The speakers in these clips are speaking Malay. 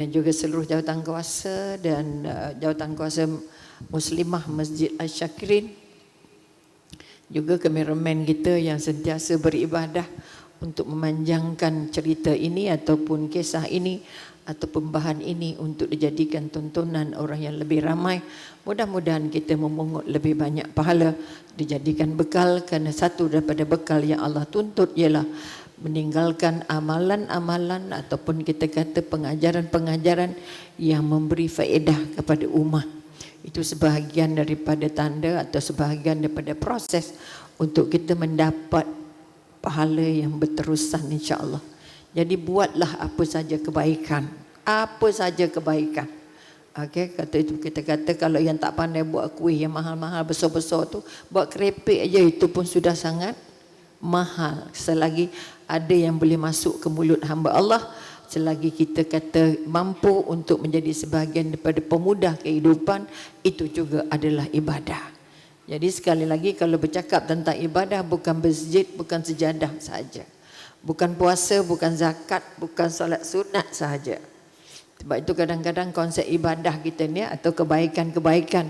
dan juga seluruh jawatan kuasa dan jawatan kuasa Muslimah Masjid Asy-Syakirin, juga kameraman kita yang sentiasa beribadah untuk memanjangkan cerita ini ataupun kisah ini ataupun bahan ini untuk dijadikan tontonan orang yang lebih ramai. Mudah-mudahan kita memungut lebih banyak pahala, dijadikan bekal, kerana satu daripada bekal yang Allah tuntut ialah meninggalkan amalan-amalan ataupun kita kata pengajaran-pengajaran yang memberi faedah kepada umat. Itu sebahagian daripada tanda atau sebahagian daripada proses untuk kita mendapat pahala yang berterusan, insya-Allah. Jadi buatlah apa saja kebaikan, apa saja kebaikan. Okey, kata itu kita kata kalau yang tak pandai buat kuih yang mahal-mahal besar-besar tu, buat kerepek aja itu pun sudah sangat mahal. Selagi ada yang boleh masuk ke mulut hamba Allah, selagi kita kata mampu untuk menjadi sebahagian daripada pemudah kehidupan, itu juga adalah ibadah. Jadi sekali lagi kalau bercakap tentang ibadah, bukan masjid, bukan sejadah sahaja, bukan puasa, bukan zakat, bukan solat sunat sahaja. Sebab itu kadang-kadang konsep ibadah kita ni atau kebaikan-kebaikan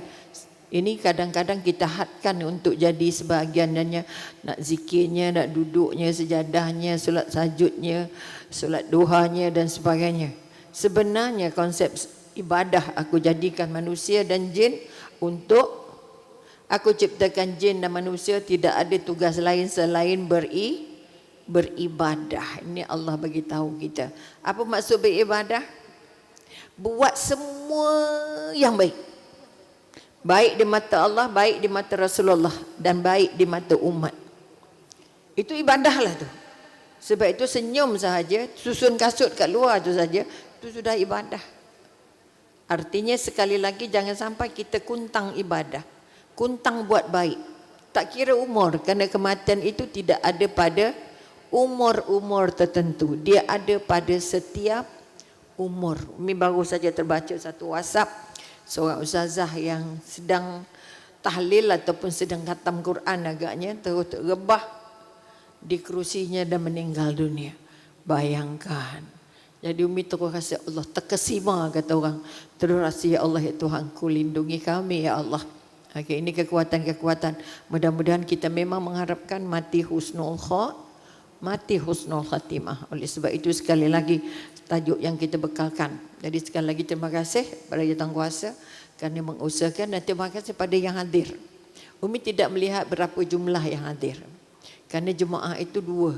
ini kadang-kadang kita hadkan untuk jadi sebahagiannya, nak zikirnya, nak duduknya, sejadahnya, solat sajudnya, solat duhanya dan sebagainya. Sebenarnya konsep ibadah, aku jadikan manusia dan jin untuk, aku ciptakan jin dan manusia tidak ada tugas lain selain beribadah. Ini Allah bagi tahu kita. Apa maksud beribadah? Buat semua yang baik. Baik di mata Allah, baik di mata Rasulullah dan baik di mata umat. Itu ibadahlah tu. Sebab itu senyum sahaja, susun kasut kat luar tu saja, itu sudah ibadah. Artinya sekali lagi jangan sampai kita kuntang ibadah. Kuntang buat baik. Tak kira umur, kerana kematian itu tidak ada pada umur-umur tertentu. Dia ada pada setiap umur. Ini baru saja terbaca satu WhatsApp seorang ustazah yang sedang tahlil ataupun sedang khatam Quran agaknya, terus terrebah di kerusinya dan meninggal dunia. Bayangkan. Jadi Umi terus rasa Allah terkesima, kata orang. Terus rasa ya Allah ya Tuhanku, lindungi kami ya Allah. Okay, ini kekuatan-kekuatan. Mudah-mudahan kita memang mengharapkan mati husnul khatimah. Oleh sebab itu sekali lagi tajuk yang kita bekalkan. Jadi sekali lagi terima kasih pada jawatan kuasa kerana mengusahakan, dan terima kasih pada yang hadir. Umi tidak melihat berapa jumlah yang hadir. Kerana jemaah itu dua.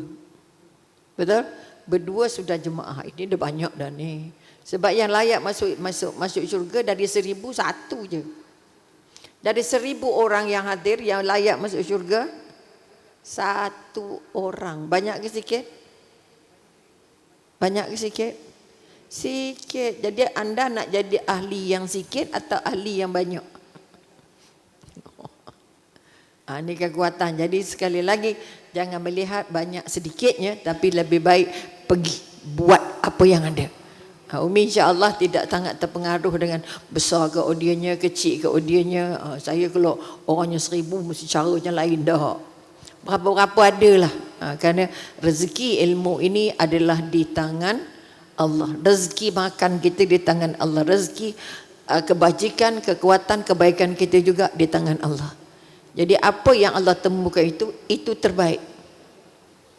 Betul? Berdua sudah jemaah. Ini dah banyak dah ni. Sebab yang layak masuk syurga dari 1,000 satu je. Dari 1,000 orang yang hadir yang layak masuk syurga, satu orang. Banyak ke sikit? Banyak ke sikit? Sikit. Jadi anda nak jadi ahli yang sikit atau ahli yang banyak? Ini kekuatan. Jadi sekali lagi, jangan melihat banyak sedikitnya, tapi lebih baik pergi buat apa yang ada. Umi insya-Allah tidak sangat terpengaruh dengan besar ke audionya, kecil ke audionya. Saya kalau orangnya 1,000 mesti caranya lain dah. Berapa-berapa adalah. Kerana rezeki ilmu ini adalah di tangan Allah. Rezeki makan kita di tangan Allah. Rezeki kebajikan, kekuatan, kebaikan kita juga di tangan Allah. Jadi apa yang Allah temukan itu terbaik.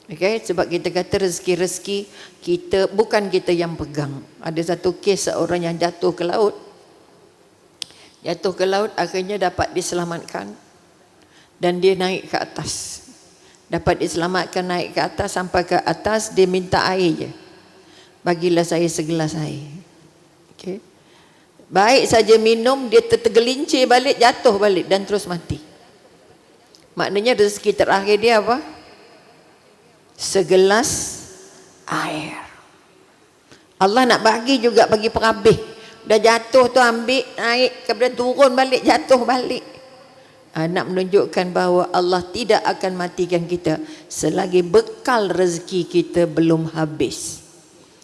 Okay? Sebab kita kata rezeki-rezeki kita, bukan kita yang pegang. Ada satu kes seorang yang jatuh ke laut. Jatuh ke laut, akhirnya dapat diselamatkan. Dan dia naik ke atas. Dapat diselamatkan, naik ke atas, sampai ke atas, dia minta air je. Bagilah saya segelas air. Okay. Baik saja minum, dia tergelincir balik, jatuh balik dan terus mati. Maknanya rezeki terakhir dia apa? Segelas air. Allah nak bagi juga bagi perhabis. Dah jatuh tu ambil, naik, kemudian turun balik, jatuh balik. Nak menunjukkan bahawa Allah tidak akan matikan kita selagi bekal rezeki kita belum habis.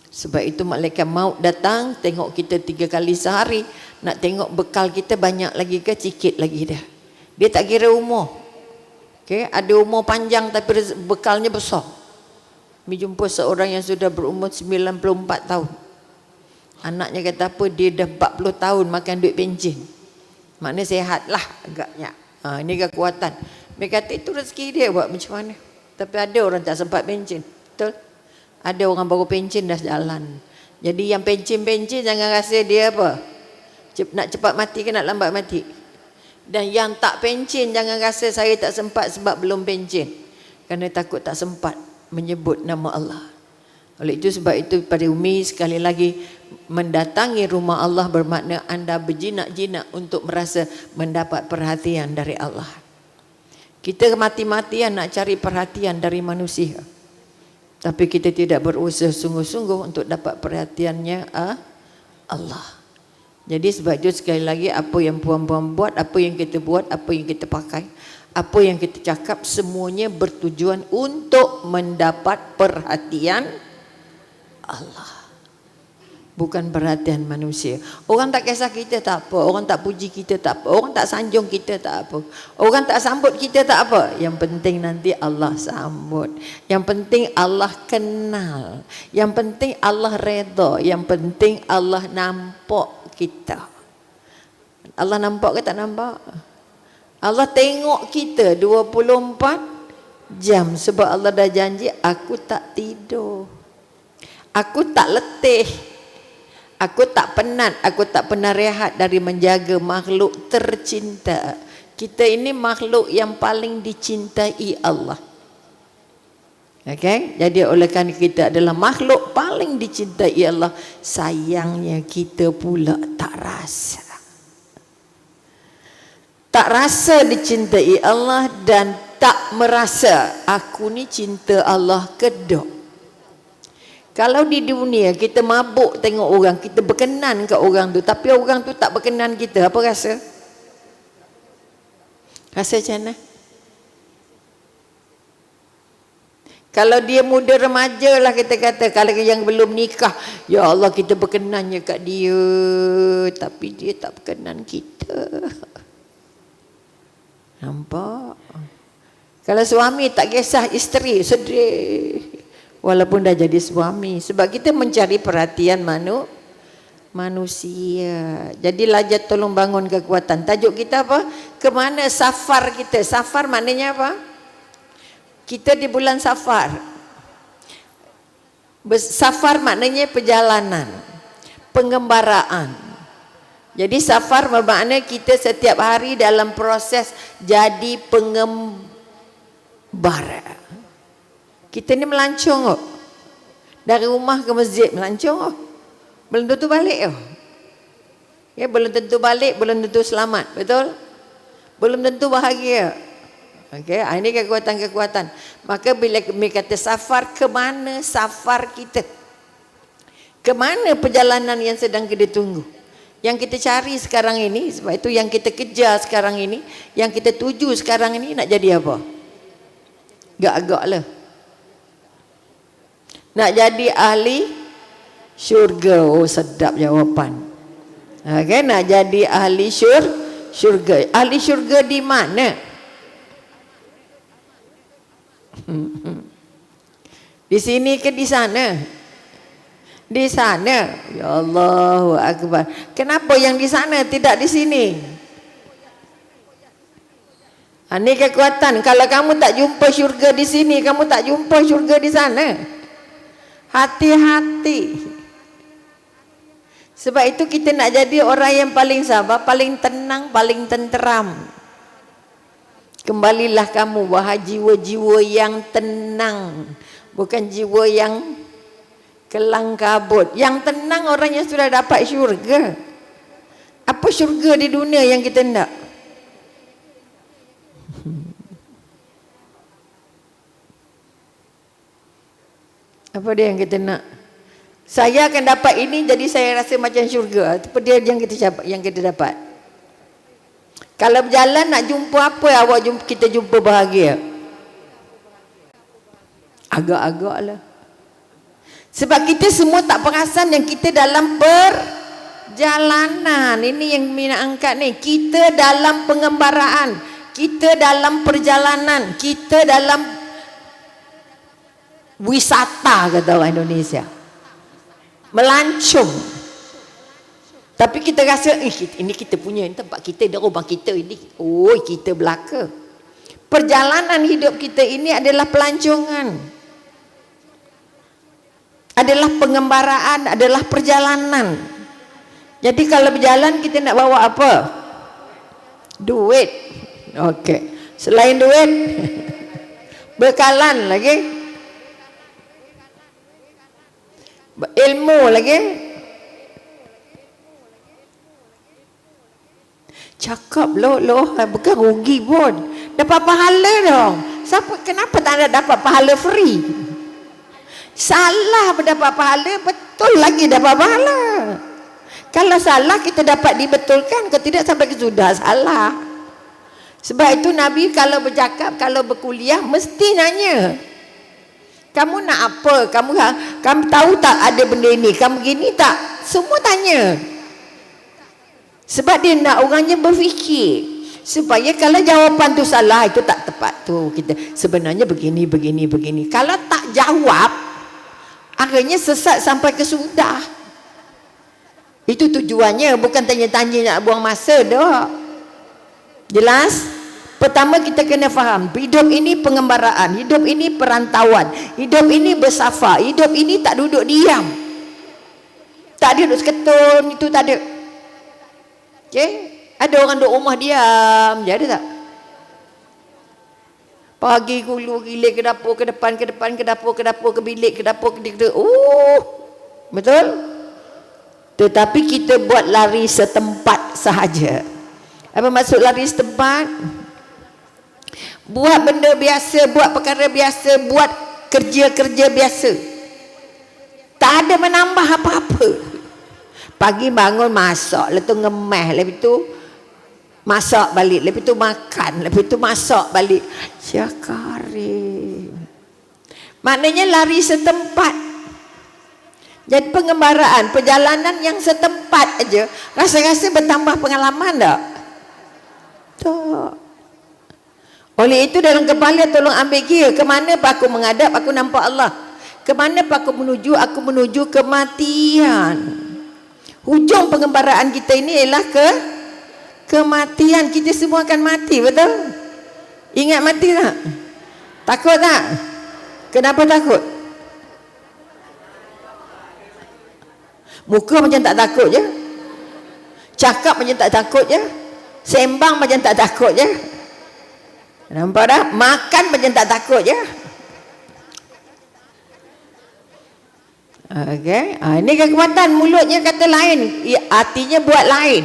Sebab itu malaikat maut datang, tengok kita 3 kali sehari, nak tengok bekal kita banyak lagi ke sikit lagi dah. Dia tak kira umur. Okay? Ada umur panjang tapi bekalnya besar. Kami jumpa seorang yang sudah berumur 94 tahun. Anaknya kata apa, dia dah 40 tahun makan duit pencen. Maknanya sehat lah agaknya. Ini kekuatan. Mereka kata itu rezeki dia, buat macam mana. Tapi ada orang tak sempat pencen. Betul? Ada orang baru pencen dah jalan. Jadi yang pencen-pencen jangan rasa dia apa, nak cepat mati ke nak lambat mati. Dan yang tak pencen jangan rasa saya tak sempat sebab belum pencen. Kerana takut tak sempat menyebut nama Allah. Oleh itu, sebab itu pada Umi sekali lagi, mendatangi rumah Allah bermakna anda berjinak-jinak untuk merasa mendapat perhatian dari Allah. Kita mati-matian nak cari perhatian dari manusia, tapi kita tidak berusaha sungguh-sungguh untuk dapat perhatiannya Allah. Jadi sebab itu sekali lagi, apa yang puan-puan buat, apa yang kita buat, apa yang kita pakai, apa yang kita cakap, semuanya bertujuan untuk mendapat perhatian Allah, bukan perhatian manusia. Orang tak kisah kita tak apa, orang tak puji kita tak apa, orang tak sanjung kita tak apa, orang tak sambut kita tak apa. Yang penting nanti Allah sambut, yang penting Allah kenal, yang penting Allah redha, yang penting Allah nampak kita. Allah nampak ke tak nampak? Allah tengok kita 24 jam. Sebab Allah dah janji, aku tak tidur, aku tak letih, aku tak penat, aku tak pernah rehat dari menjaga makhluk tercinta. Kita ini makhluk yang paling dicintai Allah. Okey, jadi oleh kerana kita adalah makhluk paling dicintai Allah, sayangnya kita pula tak rasa. Tak rasa dicintai Allah dan tak merasa aku ni cinta Allah kedok. Kalau di dunia kita mabuk tengok orang, kita berkenan ke orang tu, tapi orang tu tak berkenan kita, apa rasa? Rasa macam mana? Kalau dia muda remaja lah kita kata, kalau yang belum nikah, ya Allah kita berkenannya kat dia, tapi dia tak berkenan kita. Nampak? Kalau suami tak kisah isteri, sedih. Walaupun dah jadi suami. Sebab kita mencari perhatian manusia. Jadi lajat tolong bangun kekuatan. Tajuk kita apa? Kemana safar kita? Safar maknanya apa? Kita di bulan safar. Safar maknanya perjalanan, pengembaraan. Jadi safar bermakna kita setiap hari dalam proses jadi pengembara. Kita ni melancong kok. Dari rumah ke masjid melancong kok. Belum tentu balik kok. Ya, belum tentu balik, belum tentu selamat, betul? Belum tentu bahagia. Okey, ini kekuatan-kekuatan. Maka bila kami kata safar, ke mana safar kita? Ke mana perjalanan yang sedang kita tunggu? Yang kita cari sekarang ini, sebab itu yang kita kejar sekarang ini, yang kita tuju sekarang ini, nak jadi apa? Gak-gak lah. Nak jadi ahli syurga. Oh, sedap jawapan. Okay, nak jadi ahli syurga. Ahli syurga di mana? Di sini ke di sana? Di sana. Ya Allahu Akbar. Kenapa yang di sana tidak di sini? Ini kekuatan. Kalau kamu tak jumpa syurga di sini, kamu tak jumpa syurga di sana. Hati-hati. Sebab itu kita nak jadi orang yang paling sabar, paling tenang, paling tenteram. Kembalilah kamu wahai jiwa-jiwa yang tenang, bukan jiwa yang kelang kabut. Yang tenang orang yang sudah dapat syurga. Apa syurga di dunia yang kita nak? Apa dia yang kita nak? Saya akan dapat ini, jadi saya rasa macam syurga. Apa dia yang kita dapat? Kalau berjalan nak jumpa apa, kita jumpa bahagia? Agak-agak lah. Sebab kita semua tak perasan yang kita dalam perjalanan. Ini yang Mina angkat ni. Kita dalam pengembaraan, kita dalam perjalanan, kita dalam wisata, kata orang Indonesia. Melancong. Tapi kita rasa ini kita punya, ini tempat kita, di rumah kita ini. Oh, kita belaka. Perjalanan hidup kita ini adalah pelancongan. Adalah pengembaraan, adalah perjalanan. Jadi kalau berjalan kita nak bawa apa? Duit. Okey. Selain duit, bekalan lagi. Ilmu lagi. Cakap loh, bukan rugi pun. Dapat pahala dong. Kenapa tak ada dapat pahala free? Salah mendapat pahala, betul lagi dapat pahala. Kalau salah kita dapat dibetulkan, kalau tidak sampai sudah salah. Sebab itu Nabi kalau bercakap, kalau berkuliah mesti nanya. Kamu nak apa? Kamu tahu tak ada benda ini? Kamu gini tak? Semua tanya. Sebab dia nak orangnya berfikir. Supaya kalau jawapan tu salah, itu tak tepat tu. Kita sebenarnya begini. Kalau tak jawab, akhirnya sesat sampai ke sudah. Itu tujuannya, bukan tanya-tanya nak buang masa dah. Jelas? Pertama kita kena faham, hidup ini pengembaraan, hidup ini perantauan, hidup ini bersafar, hidup ini tak duduk diam. Tak ada duduk seketun, itu tak ada. Okey? Ada orang duduk rumah diam je, ada tak? Pagi hulu gilir ke dapur, ke depan, ke dapur, ke bilik, ke dapur, ke betul? Tetapi kita buat lari setempat sahaja. Apa maksud lari setempat? Buat benda biasa, buat perkara biasa, buat kerja-kerja biasa. Tak ada menambah apa-apa. Pagi bangun masak, lepas tu ngemeh, lepas tu masak balik, lepas tu makan, lepas tu masak balik. Ya Karim. Maknanya lari setempat. Jadi pengembaraan, perjalanan yang setempat aja, rasa-rasa bertambah pengalaman tak? Tak. Oleh itu dalam kepala tolong ambil kira, ke mana pak aku menghadap, aku nampak Allah. Ke mana pak aku menuju kematian. Hujung pengembaraan kita ini ialah kematian. Kita semua akan mati, betul? Ingat mati tak? Takut tak? Kenapa takut? Muka macam tak takut je. Cakap macam tak takut je. Sembang macam tak takut je. Nampak dah? Makan macam tak takut je. Okey. Ini kekuatan mulutnya kata lain, artinya buat lain.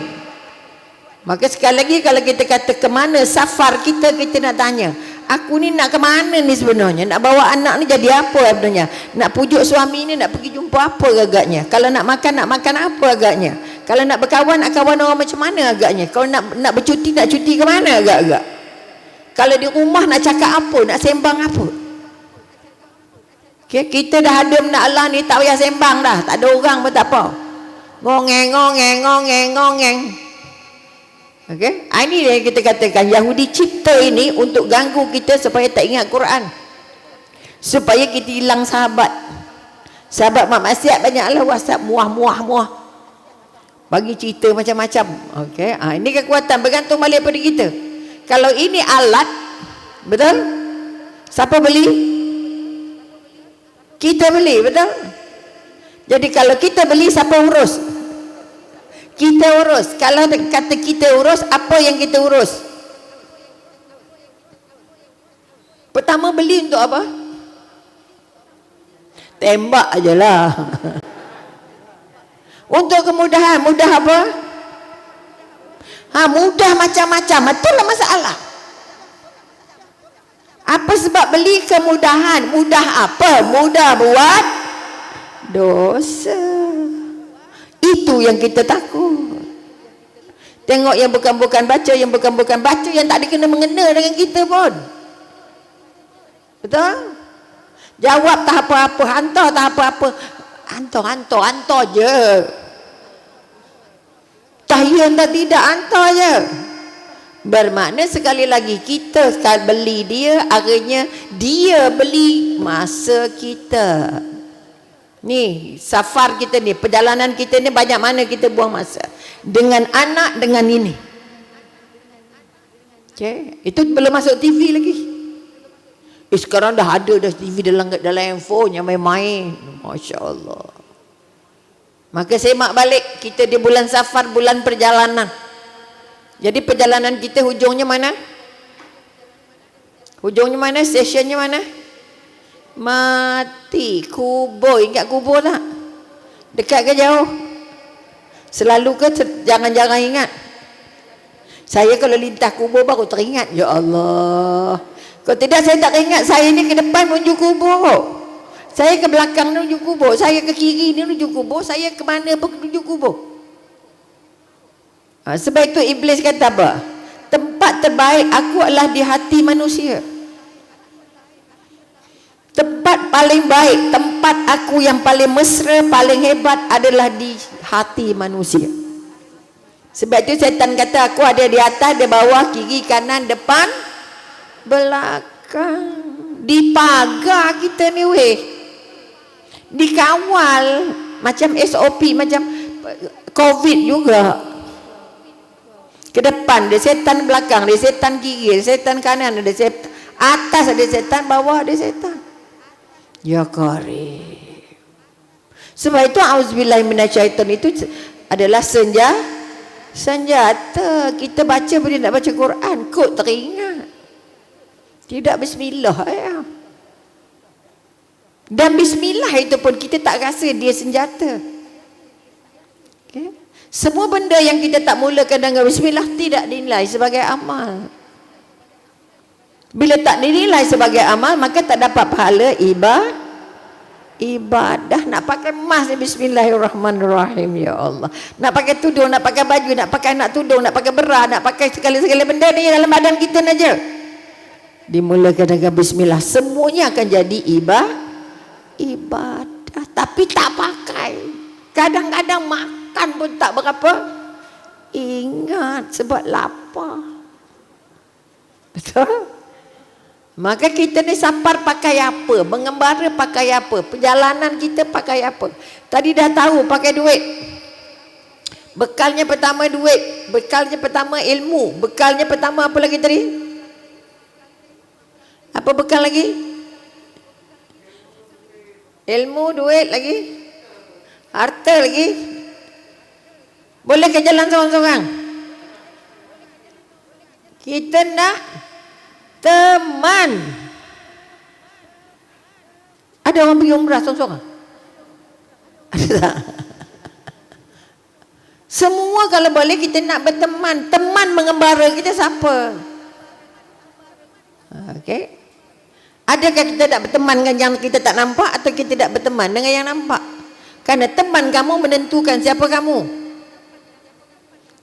Maka sekali lagi kalau kita kata ke mana safar kita nak tanya, aku ni nak ke mana ni sebenarnya? Nak bawa anak ni jadi apa sebenarnya? Nak pujuk suami ni, nak pergi jumpa apa agaknya? Kalau nak makan apa agaknya? Kalau nak berkawan, nak kawan orang macam mana agaknya? Kalau nak bercuti, nak cuti ke mana agak-agak? Kalau di rumah nak cakap apa, nak sembang apa? Okay, kita dah ada nak Allah ni, tak payah sembang dah, tak ada orang pun tak apa. Ngongeng. Okey, ini yang kita katakan Yahudi cipta ini untuk ganggu kita supaya tak ingat Quran, supaya kita hilang sahabat mak maksiat banyaklah WhatsApp muah bagi cerita macam-macam. Okey, ini kekuatan bergantung balik pada kita. Kalau ini alat, betul? Siapa beli? Kita beli, betul? Jadi kalau kita beli, siapa urus? Kita urus. Kalau kata kita urus, apa yang kita urus? Pertama beli untuk apa? Tembak ajalah. Untuk kemudahan. Mudah apa? Mudah macam-macam. Itulah masalah. Apa sebab beli kemudahan? Mudah apa? Mudah buat dosa. Itu yang kita takut. Tengok yang bukan-bukan baca, yang bukan-bukan baca, yang tak ada kena mengena dengan kita pun. Betul? Jawab tak apa-apa, hantar tak apa-apa. Hantar je. Tahian tak tidak, hantar je. Bermakna sekali lagi kita sekali beli dia, akhirnya dia beli masa kita. Ni safar kita ni, perjalanan kita ni banyak mana kita buang masa dengan anak, dengan ini. Okay. Itu belum masuk TV lagi. Sekarang dah ada dah TV dalam handphone yang main-main. Masya Allah. Maka semak balik, kita di bulan safar, bulan perjalanan. Jadi perjalanan kita hujungnya mana? Hujungnya mana? Stasiunnya mana? Mati. Kubur. Ingat kubur tak? Dekat ke jauh? Selalu ke jangan-jangan ingat? Saya kalau lintas kubur baru teringat. Ya Allah. Kalau tidak saya tak ingat. Saya ni ke depan menuju kubur. Saya ke belakang menuju kubur. Saya ke kiri menuju kubur. Saya ke mana pun menuju kubur. Sebab itu Iblis kata apa? Tempat terbaik aku adalah di hati manusia. Tempat paling baik, tempat aku yang paling mesra, paling hebat adalah di hati manusia. Sebab itu setan kata aku ada di atas, di bawah, kiri, kanan, depan, belakang. Di pagar kita ni weh. Dikawal macam SOP, macam COVID juga. Ke depan ada setan, belakang ada setan, kiri ada setan, kanan ada setan, atas ada setan, bawah ada setan. Ya karim. Sebab itu auzubillahi minasyaitan itu adalah senjata. Kita baca bila nak baca Quran, kod teringat. Tidak bismillah ya. Dan bismillah itu pun kita tak rasa dia senjata. Okay. Semua benda yang kita tak mulakan dengan bismillah tidak dinilai sebagai amal. Bila tak dinilai sebagai amal, maka tak dapat pahala ibadah. Nak pakai emas ni bismillahirrahmanirrahim, ya Allah. Nak pakai tudung, nak pakai baju, nak pakai nak tudung, nak pakai bera, nak pakai segala-segala benda ni dalam badan kita saja. Dimulakan dengan bismillah, semuanya akan jadi ibadah. Tapi tak pakai. Kadang-kadang makan pun tak berapa ingat sebab lapar. Betul? Maka kita ni safar pakai apa? Mengembara pakai apa? Perjalanan kita pakai apa? Tadi dah tahu pakai duit. Bekalnya pertama duit. Bekalnya pertama ilmu. Bekalnya pertama apa lagi tadi? Apa bekal lagi? Ilmu, duit lagi? Harta lagi? Boleh ke jalan seorang-seorang? Kita nak teman. Ada orang pergi umrah seorang-seorang? Ada tak? Semua kalau boleh kita nak berteman. Teman mengembara kita siapa? Okey. Adakah kita tak berteman dengan yang kita tak nampak, atau kita tidak berteman dengan yang nampak? Karena teman kamu menentukan siapa kamu.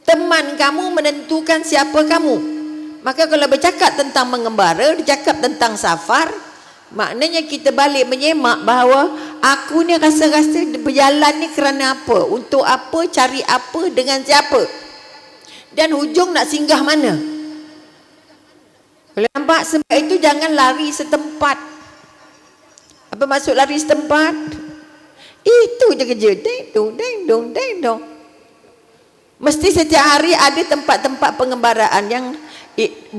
Teman kamu menentukan siapa kamu. Maka kalau bercakap tentang mengembara, bercakap tentang safar, maknanya kita balik menyemak bahawa aku ni rasa-rasa berjalan ni kerana apa, untuk apa, cari apa, dengan siapa, dan hujung nak singgah mana. Boleh nampak? Sebab itu jangan lari setempat. Apa maksud lari setempat? Itu je kerja. Deng dong. Mesti setiap hari ada tempat-tempat pengembaraan yang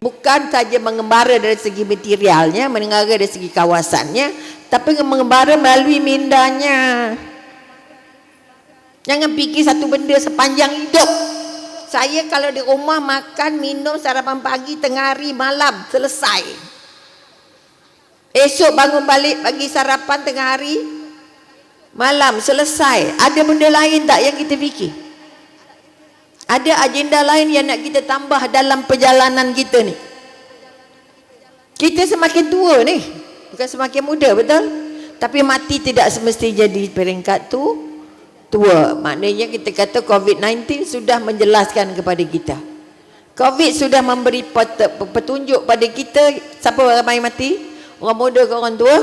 bukan saja mengembara dari segi materialnya, mengembara dari segi kawasannya, tapi mengembara melalui mindanya. Jangan fikir satu benda sepanjang hidup. Saya kalau di rumah makan, minum, sarapan pagi, tengah hari, malam, selesai. Esok bangun balik, pagi sarapan, tengah hari, malam, selesai. Ada benda lain tak yang kita fikir? Ada agenda lain yang nak kita tambah dalam perjalanan kita ni? Kita semakin tua ni, bukan semakin muda, betul? Tapi mati tidak semestinya di peringkat tu tua. Maknanya kita kata COVID-19 sudah menjelaskan kepada kita. COVID sudah memberi petunjuk pada kita siapa orang yang mati? Orang muda ke orang tua?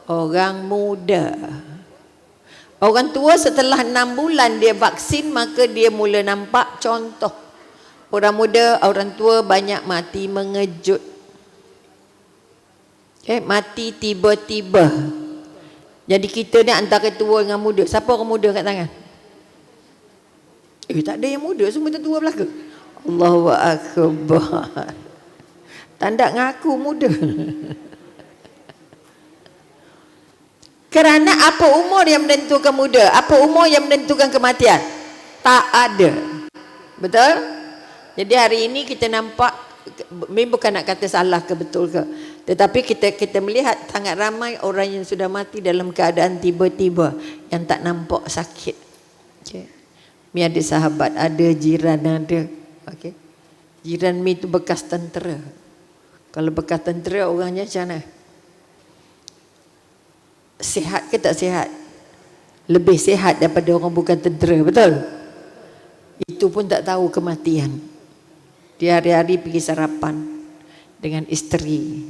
Orang muda. Orang tua setelah 6 bulan dia vaksin, maka dia mula nampak contoh. Orang muda, orang tua banyak mati mengejut. Mati tiba-tiba. Jadi kita ni antara tua dengan muda. Siapa orang muda kat tangan? Tak ada yang muda, semua tua belaka. Allahu akbar. Tanda ngaku muda. Kerana apa umur yang menentukan muda? Apa umur yang menentukan kematian? Tak ada. Betul? Jadi hari ini kita nampak, ini bukan nak kata salah ke betul ke, tetapi kita melihat sangat ramai orang yang sudah mati dalam keadaan tiba-tiba yang tak nampak sakit. Okay. Mi ada sahabat, ada jiran ada. Okay. Jiran mi tu bekas tentera. Kalau bekas tentera orangnya macam mana? Sihat ke tak sihat? Lebih sihat daripada orang bukan tentera, betul? Itu pun tak tahu kematian. Dia hari-hari pergi sarapan dengan isteri,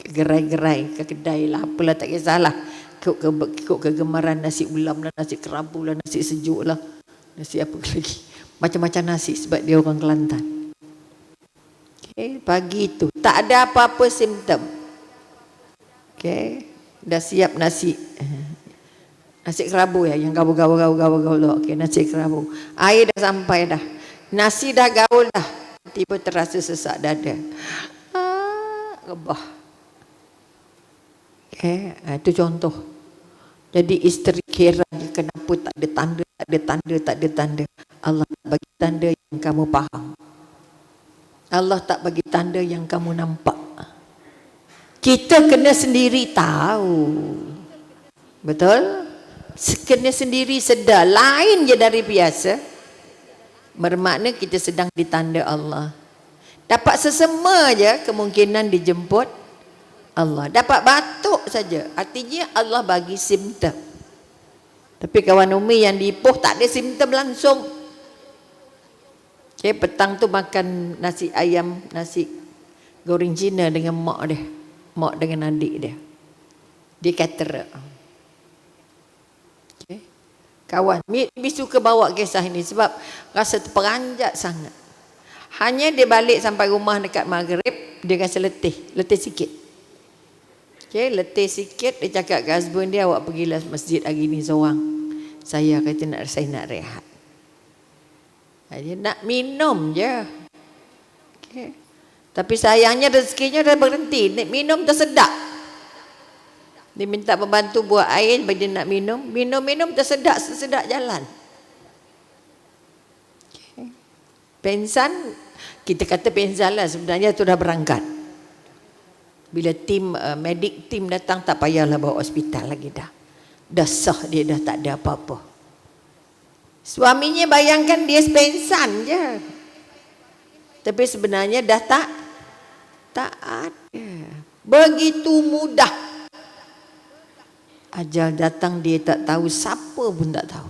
gerai-gerai, ke kedai lah, apalah tak kisahlah. Ikut kegemaran nasi ulam lah, nasi kerabu lah, nasi sejuk lah, nasi apa lagi. Macam-macam nasi sebab dia orang Kelantan. Okay, pagi itu tak ada apa-apa simptom. Okay. Dah siap nasi kerabu ya, yang gaul. Okey, nasi kerabu. Air dah sampai dah. Nasi dah gaul dah. Tiba terasa sesak dada. Rebah. Okey, itu contoh. Jadi isteri kira kenapa tak ada tanda. Allah tak bagi tanda yang kamu faham. Allah tak bagi tanda yang kamu nampak. Kita kena sendiri tahu. Betul? Kena sendiri sedar. Lain je dari biasa. Bermakna kita sedang ditanda Allah. Dapat sesema je kemungkinan dijemput Allah. Dapat batuk saja, artinya Allah bagi simptom. Tapi kawan Umi yang di Ipoh tak ada simptom langsung. Okay, petang tu makan nasi ayam, nasi goreng Cina dengan mak dia. Mak dengan adik dia. Dia kata, okay. Kawan, Mi suka bawa kisah ini sebab rasa terperanjat sangat. Hanya dia balik sampai rumah dekat maghrib, dia rasa letih sikit. Okay, letih sikit, dia cakap ke husband dia, awak pergilah masjid hari ni seorang. Saya nak rehat. Dia nak minum je. Okay. Tapi sayangnya rezekinya dah berhenti. Nak minum tersedak. Dia minta pembantu buat air bagi dia nak minum. Minum tersedak jalan. Okay. Pensan, kita kata pensan lah. Sebenarnya tu dah berangkat. Bila tim medik tim datang, tak payahlah bawa hospital lagi dah. Dah sah dia, dah tak ada apa-apa. Suaminya bayangkan dia pensan je. Tapi sebenarnya dah tak ada. Begitu mudah. Ajal datang dia tak tahu, siapa pun tak tahu.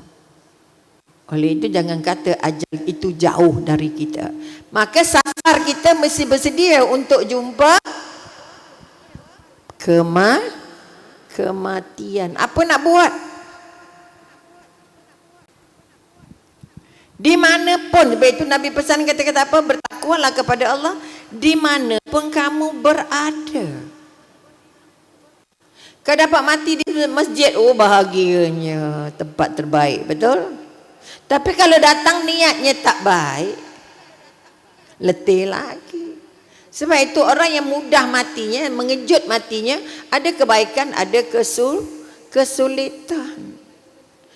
Oleh itu jangan kata ajal itu jauh dari kita. Maka sasar kita mesti bersedia untuk jumpa kematian. Apa nak buat? Di mana pun, itu Nabi pesan kata-kata apa? Bertakwalah kepada Allah di mana pun kamu berada. Kau dapat mati di masjid, oh bahagianya, tempat terbaik, betul? Tapi kalau datang niatnya tak baik, letih lagi. Sebab itu orang yang mudah matinya, mengejut matinya, ada kebaikan, ada kesulitan.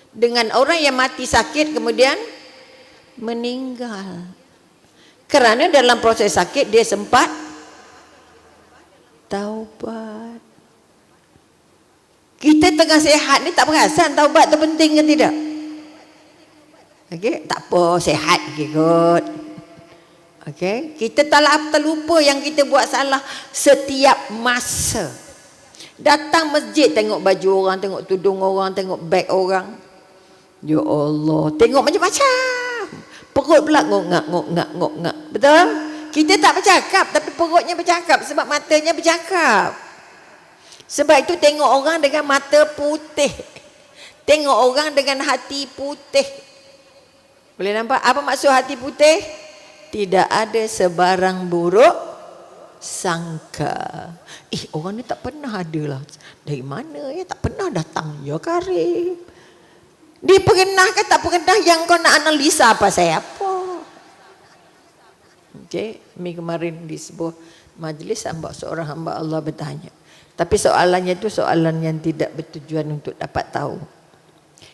Dengan orang yang mati sakit kemudian meninggal. Kerana dalam proses sakit dia sempat taubat. Kita tengah sihat ni tak perasan taubat tu penting ke tidak? Okey, tak apa, sihat ikut. Okey, kita terlupa yang kita buat salah setiap masa. Datang masjid tengok baju orang, tengok tudung orang, tengok beg orang. Ya Allah, tengok macam-macam. Perut pula ngok-ngak. Betul? Kita tak bercakap tapi perutnya bercakap sebab matanya bercakap. Sebab itu tengok orang dengan mata putih. Tengok orang dengan hati putih. Boleh nampak apa maksud hati putih? Tidak ada sebarang buruk sangka. Orang ni tak pernah ada lah. Dari mana ya? Tak pernah datang. Ya Karim. Dia pernah ke tak pernah, yang kau nak analisa apa saya apa? Okay. Kemarin di sebuah majlis seorang hamba Allah bertanya. Tapi soalannya itu soalan yang tidak bertujuan untuk dapat tahu.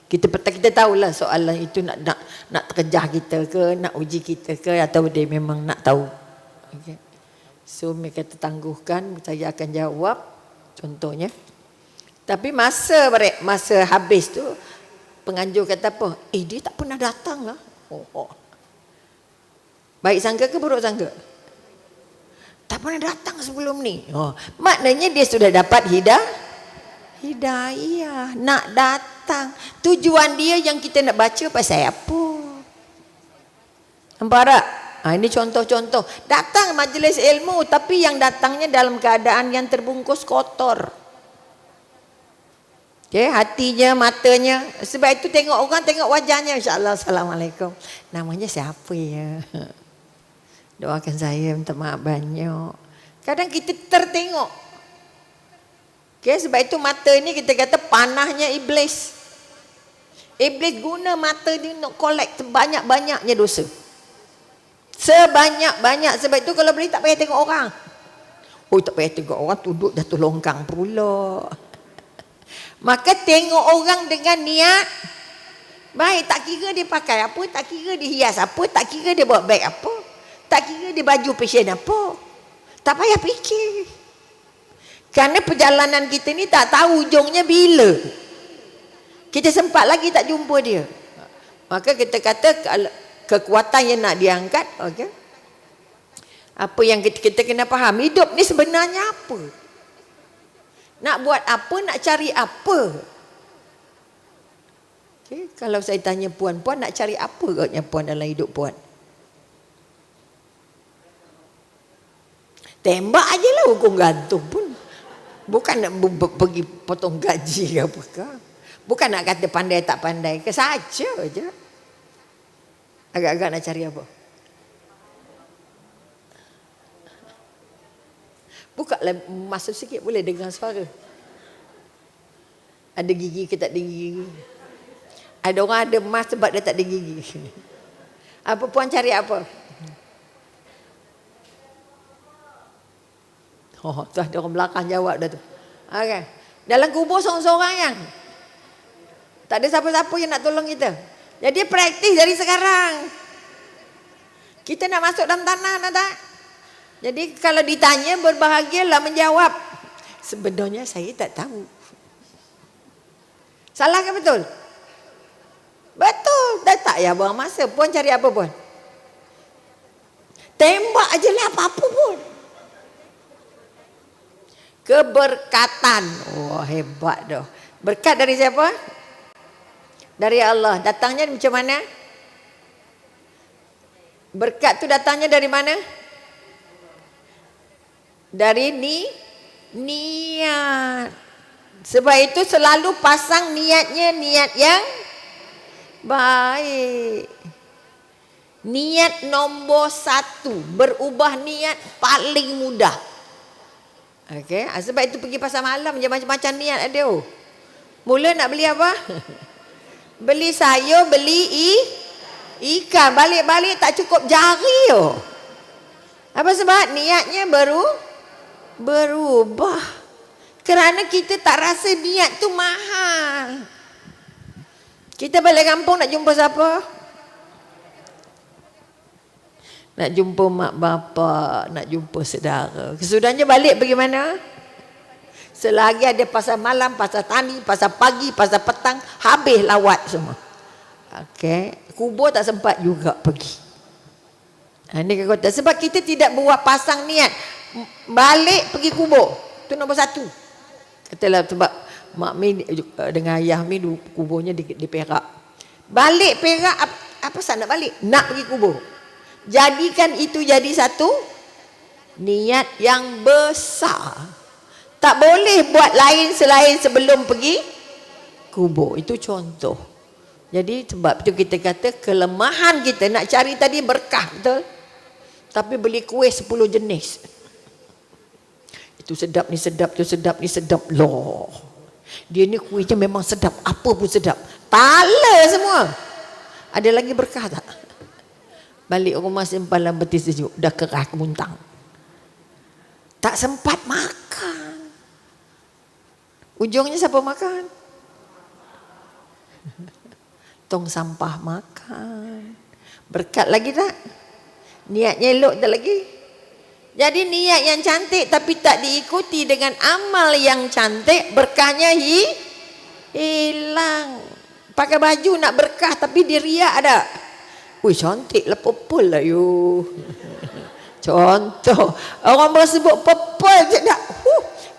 Kita tahulah soalan itu nak terkejar kita ke, nak uji kita ke, atau dia memang nak tahu. Okay. So mereka tertangguhkan, saya akan jawab contohnya. Tapi masa habis tu penganjur kata apa? Dia tak pernah datang lah. Baik sangka ke buruk sangka? Tak pernah datang sebelum ni. Maknanya dia sudah dapat hidayah. Nak datang. Tujuan dia yang kita nak baca pasal apa? Nampak tak? Ini contoh-contoh. Datang majlis ilmu, tapi yang datangnya dalam keadaan yang terbungkus kotor. Okay, hatinya, matanya. Sebab itu tengok orang, tengok wajahnya. InsyaAllah, Assalamualaikum. Namanya siapa ya? Doakan saya, minta maaf banyak. Kadang kita tertengok. Okay, sebab itu mata ini kita kata panahnya iblis. Iblis guna mata dia untuk collect banyak-banyaknya dosa. Sebanyak-banyak. Sebab itu kalau boleh tak payah tengok orang. Tak payah tengok orang, duduk dah tu longkang pula. Maka tengok orang dengan niat baik. Tak kira dia pakai apa, tak kira dia hias apa, tak kira dia bawa beg apa, tak kira dia baju fashion apa. Tak payah fikir. Kerana perjalanan kita ni tak tahu ujungnya bila. Kita sempat lagi tak jumpa dia. Maka kita kata kekuatan yang nak diangkat, okay? Apa yang kita kena faham, hidup ni sebenarnya apa? Nak buat apa, nak cari apa? Okay? Kalau saya tanya puan-puan, nak cari apa katanya puan dalam hidup puan? Tembak aje lah, hukum gantung pun. Bukan nak pergi potong gaji ke apakah. Bukan nak kata pandai tak pandai ke, saja je. Agak-agak nak cari apa? Buka lah, masuk sikit boleh dengar suara. Ada gigi ke tak ada gigi? Ada orang ada emas sebab dia tak ada gigi. Apa puan cari apa? Tu ada orang belakang jawab dah tu. Okay. Dalam kubur seorang-seorang yang tak ada siapa-siapa yang nak tolong kita. Jadi praktis dari sekarang. Kita nak masuk dalam tanah, nak tak? Jadi kalau ditanya, berbahagialah menjawab. Sebenarnya saya tak tahu. Salah ke betul? Betul. Dah tak ya buang masa. Puan cari apa puan? Tembak aje lah apa-apa pun. Keberkatan. Hebat dah. Berkat dari siapa? Dari Allah. Datangnya macam mana? Berkat tu datangnya dari mana? Dari niat. Sebab itu selalu pasang niatnya niat yang baik. Niat nombor 1. Berubah niat paling mudah. Okay. Sebab itu pergi pasar malam je macam-macam niat ada. Mula nak beli apa? Beli sayur, beli ikan. Balik-balik tak cukup jari. Apa sebab? Niatnya berubah. Kerana kita tak rasa niat tu mahal. Kita balik kampung nak jumpa siapa? Nak jumpa mak bapak, nak jumpa saudara. Kesudahnya balik pergi mana? Selagi ada pasar malam, pasar tani, pasar pagi, pasar petang, habis lawat semua. Okay. Kubur tak sempat juga pergi. Ini kata sebab kita tidak buat pasang niat. Balik pergi kubur. Itu nombor 1. Katalah sebab mak mi dengan ayah mi kuburnya di Perak. Balik Perak, apa sah nak balik? Nak pergi kubur. Jadikan itu jadi satu niat yang besar. Tak boleh buat lain selain sebelum pergi kubur. Itu contoh. Jadi sebab itu kita kata kelemahan kita nak cari tadi berkah, betul? Tapi beli kuih 10 jenis. Itu sedap ni sedap, tu sedap ni sedap. Loh. Dia ni kuihnya memang sedap, apa pun sedap. Tala semua. Ada lagi berkah tak? Balik rumah simpalan betis sejuk, dah kerah kemuntang. Tak sempat makan. Ujungnya siapa makan? Tong sampah makan. Berkat lagi tak? Niatnya elok tak lagi? Jadi niat yang cantik tapi tak diikuti dengan amal yang cantik, berkahnya hilang. Pakai baju nak berkah tapi dia riak ada. Wih, cantik lah, purple lah you. Contoh, orang bersebut purple je tak.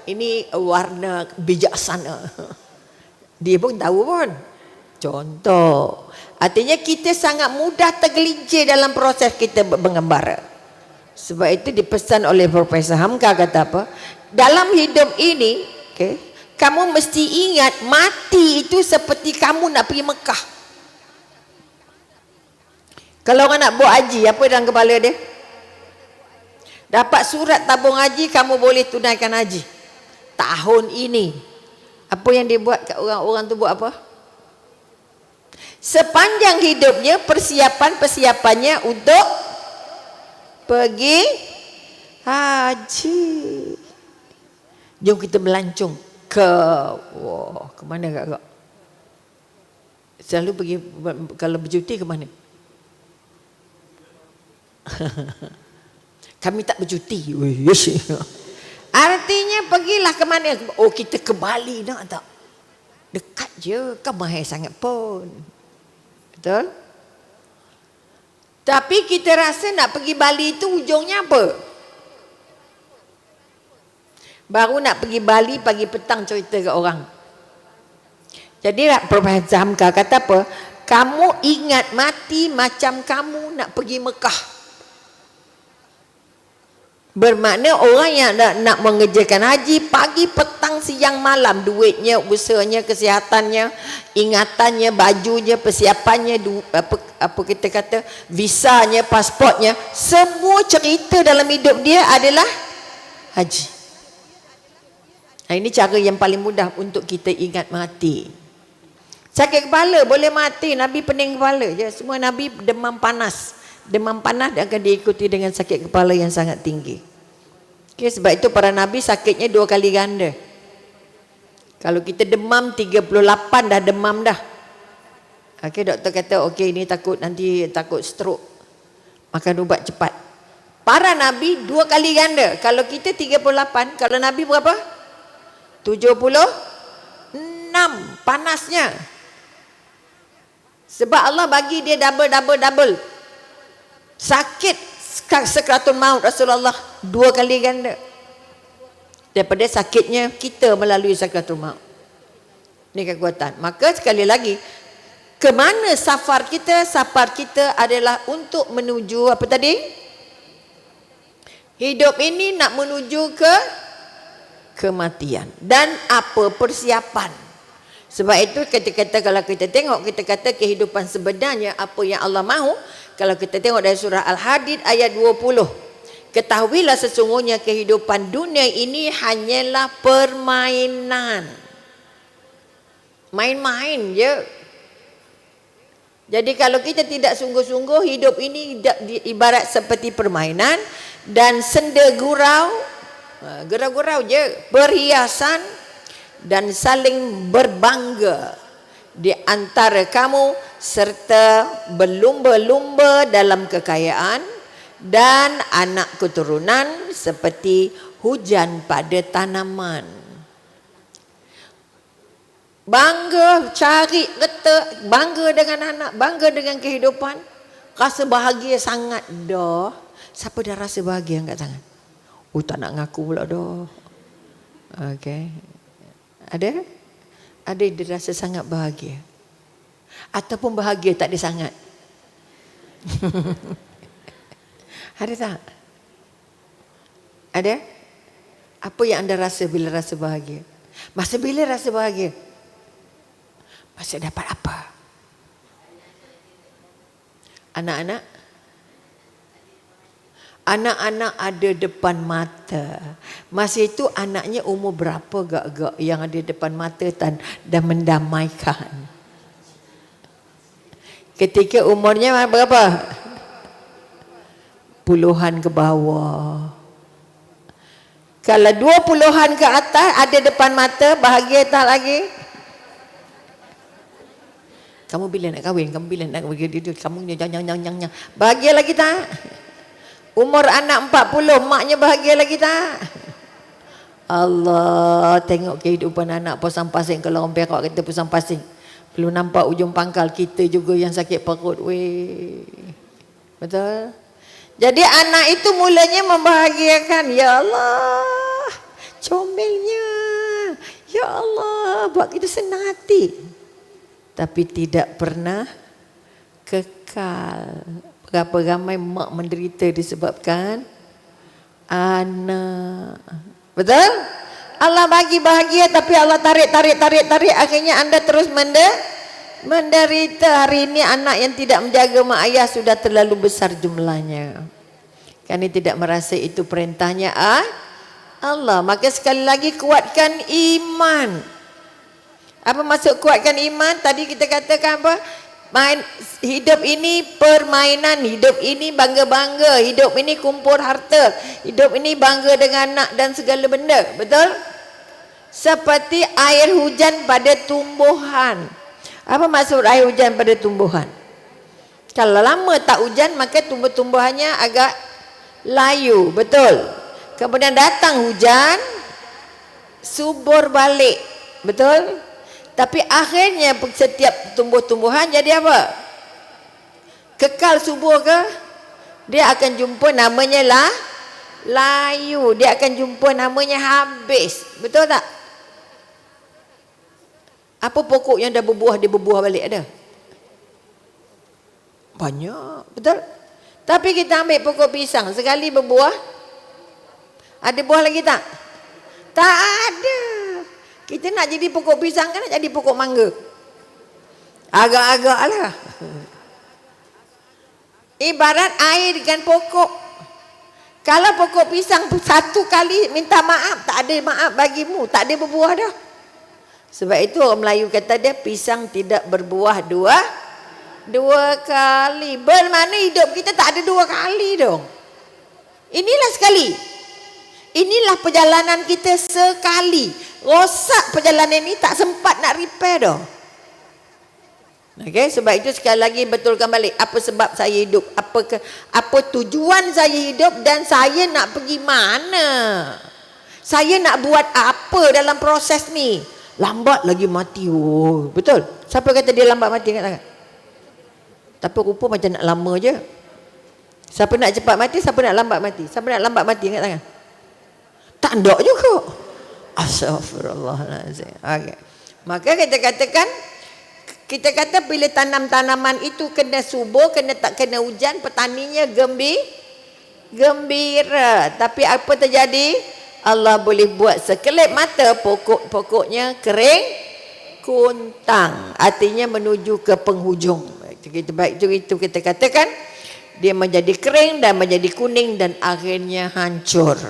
Ini warna bijaksana. Dia pun tahu pun. Contoh. Artinya kita sangat mudah tergelincir dalam proses kita mengembara. Sebab itu dipesan oleh Profesor Hamka, kata apa? Dalam hidup ini, okay, kamu mesti ingat mati itu seperti kamu nak pergi Mekah. Kalau orang nak buat haji, apa dalam kepala dia? Dapat surat tabung haji, kamu boleh tunaikan haji. Tahun ini, apa yang dia buat kat orang-orang tu buat apa? Sepanjang hidupnya persiapannya untuk pergi haji. Jom kita melancong ke mana kak? Selalu pergi kalau bercuti ke mana? Kami tak bercuti. Artinya pergilah ke mana? Oh, kita ke Bali nak tak? Dekat je, kan mahal sangat pun. Betul? Tapi kita rasa nak pergi Bali itu ujungnya apa? Baru nak pergi Bali pagi petang cerita ke orang. Jadi Profesor Hamka kata apa? Kamu ingat mati macam kamu nak pergi Mekah. Bermakna orang yang nak mengerjakan haji pagi, petang, siang, malam, duitnya, usahanya, kesihatannya, ingatannya, bajunya, persiapannya, apa kita kata, visanya, pasportnya, semua cerita dalam hidup dia adalah haji. Nah, ini cara yang paling mudah untuk kita ingat mati. Sakit kepala boleh mati, Nabi pening kepala je. Semua Nabi demam panas. Demam panas akan diikuti dengan sakit kepala yang sangat tinggi. Okay, sebab itu para Nabi sakitnya 2 kali ganda. Kalau kita demam 38 dah demam dah. Okay, doktor kata okey ini nanti takut stroke. Makan ubat cepat. Para Nabi 2 kali ganda. Kalau kita 38, kalau Nabi berapa? 76 panasnya. Sebab Allah bagi dia double. Sakit sakratul maut Rasulullah 2 kali ganda daripada sakitnya kita melalui sakratul maut. Ini kekuatan. Maka sekali lagi, ke mana safar kita? Safar kita adalah untuk menuju apa tadi? Hidup ini nak menuju ke kematian. Dan apa persiapan? Sebab itu kata-kata kalau kita tengok, kita kata kehidupan sebenarnya apa yang Allah mahu. Kalau kita tengok dari surah Al-Hadid ayat 20. Ketahuilah sesungguhnya kehidupan dunia ini hanyalah permainan. Main-main je. Jadi kalau kita tidak sungguh-sungguh, hidup ini ibarat seperti permainan. Dan senda gurau, gurau-gurau je, perhiasan dan saling berbangga di antara kamu serta berlumba-lumba dalam kekayaan dan anak keturunan seperti hujan pada tanaman. Bangga cari reta, bangga dengan anak, bangga dengan kehidupan, rasa bahagia sangat dah. Siapa dah rasa bahagia angkat tangan? Oh, tak nak ngaku pula dah. Okey. Ada? Ada yang dirasa sangat bahagia. Ataupun bahagia tak ada sangat. Ada tak? Ada? Apa yang anda rasa bila rasa bahagia? Masa bila rasa bahagia? Masa dapat apa? Anak-anak? Anak-anak ada depan mata. Masa itu anaknya umur berapa gak yang ada depan mata dan mendamaikan. Ketika umurnya berapa? Puluhan ke bawah. Kalau 20-an ke atas ada depan mata, bahagia tak lagi? Kamu bila nak kahwin? Kamu bila nak kahwin? Kamu jangan. Bahagia lagi tak? Umur anak 40, maknya bahagia lagi tak? Allah, tengok kehidupan anak pasang pasing. Kalau orang Perak kata pasang pasing, belum nampak ujung pangkal. Kita juga yang sakit perut. Weh. Betul? Jadi anak itu mulanya membahagiakan. Ya Allah, comelnya. Ya Allah, buat kita senang hati. Tapi tidak pernah kekal. Berapa ramai mak menderita disebabkan anak. Betul? Allah bagi bahagia tapi Allah tarik. Akhirnya anda terus menderita. Hari ini anak yang tidak menjaga mak ayah sudah terlalu besar jumlahnya. Kerana tidak merasa itu perintahnya Allah. Maka sekali lagi kuatkan iman. Apa maksud kuatkan iman? Tadi kita katakan apa? Hidup ini permainan, hidup ini bangga-bangga, hidup ini kumpul harta, hidup ini bangga dengan anak dan segala benda. Betul? Seperti air hujan pada tumbuhan. Apa maksud air hujan pada tumbuhan? Kalau lama tak hujan, maka tumbuh-tumbuhannya agak layu. Betul? Kemudian datang hujan, subur balik. Betul? Tapi akhirnya setiap tumbuh-tumbuhan jadi apa? Kekal subur ke? Dia akan jumpa namanya layu. Dia akan jumpa namanya habis. Betul tak? Apa pokok yang dah berbuah, dia berbuah balik ada? Banyak. Betul? Tapi kita ambil pokok pisang, sekali berbuah, ada buah lagi tak? Tak ada. Kita nak jadi pokok pisang kan, nak jadi pokok mangga? Agak-agak lah. Ibarat air dengan pokok. Kalau pokok pisang satu kali minta maaf, tak ada maaf bagimu, tak ada berbuah dah. Sebab itu orang Melayu kata dia pisang tidak berbuah dua kali. Bermakna hidup kita tak ada 2 kali dong. Inilah sekali. Inilah perjalanan kita sekali. Rosak perjalanan ini, tak sempat nak repair dah. Okay, sebab itu sekali lagi betulkan balik apa sebab saya hidup, apa tujuan saya hidup dan saya nak pergi mana. Saya nak buat apa dalam proses ni. Lambat lagi mati. Oh, betul. Siapa kata dia lambat mati angkat tangan? Tapi rupa macam nak lama je. Siapa nak cepat mati, siapa nak lambat mati? Siapa nak lambat mati angkat tangan? Tak ada juga. Astaghfirullahaladzim. Okay. Maka kita katakan, kita kata bila tanam-tanaman itu kena subur, tak kena hujan, petaninya gembira. Tapi apa terjadi? Allah boleh buat sekelip mata pokok-pokoknya kering kuntang. Artinya menuju ke penghujung. Baik itu kita katakan dia menjadi kering dan menjadi kuning dan akhirnya hancur.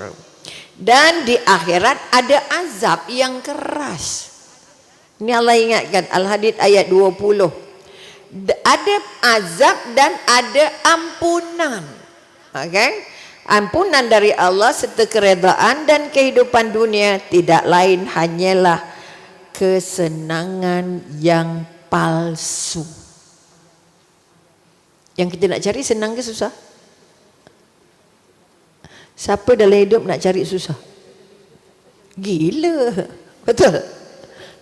Dan di akhirat ada azab yang keras. Ini Allah ingatkan Al-Hadid ayat 20. Ada azab dan ada ampunan. Okay? Ampunan dari Allah serta keredaan dan kehidupan dunia tidak lain hanyalah kesenangan yang palsu. Yang kita nak cari senang ke susah? Siapa dalam hidup nak cari susah? Gila. Betul?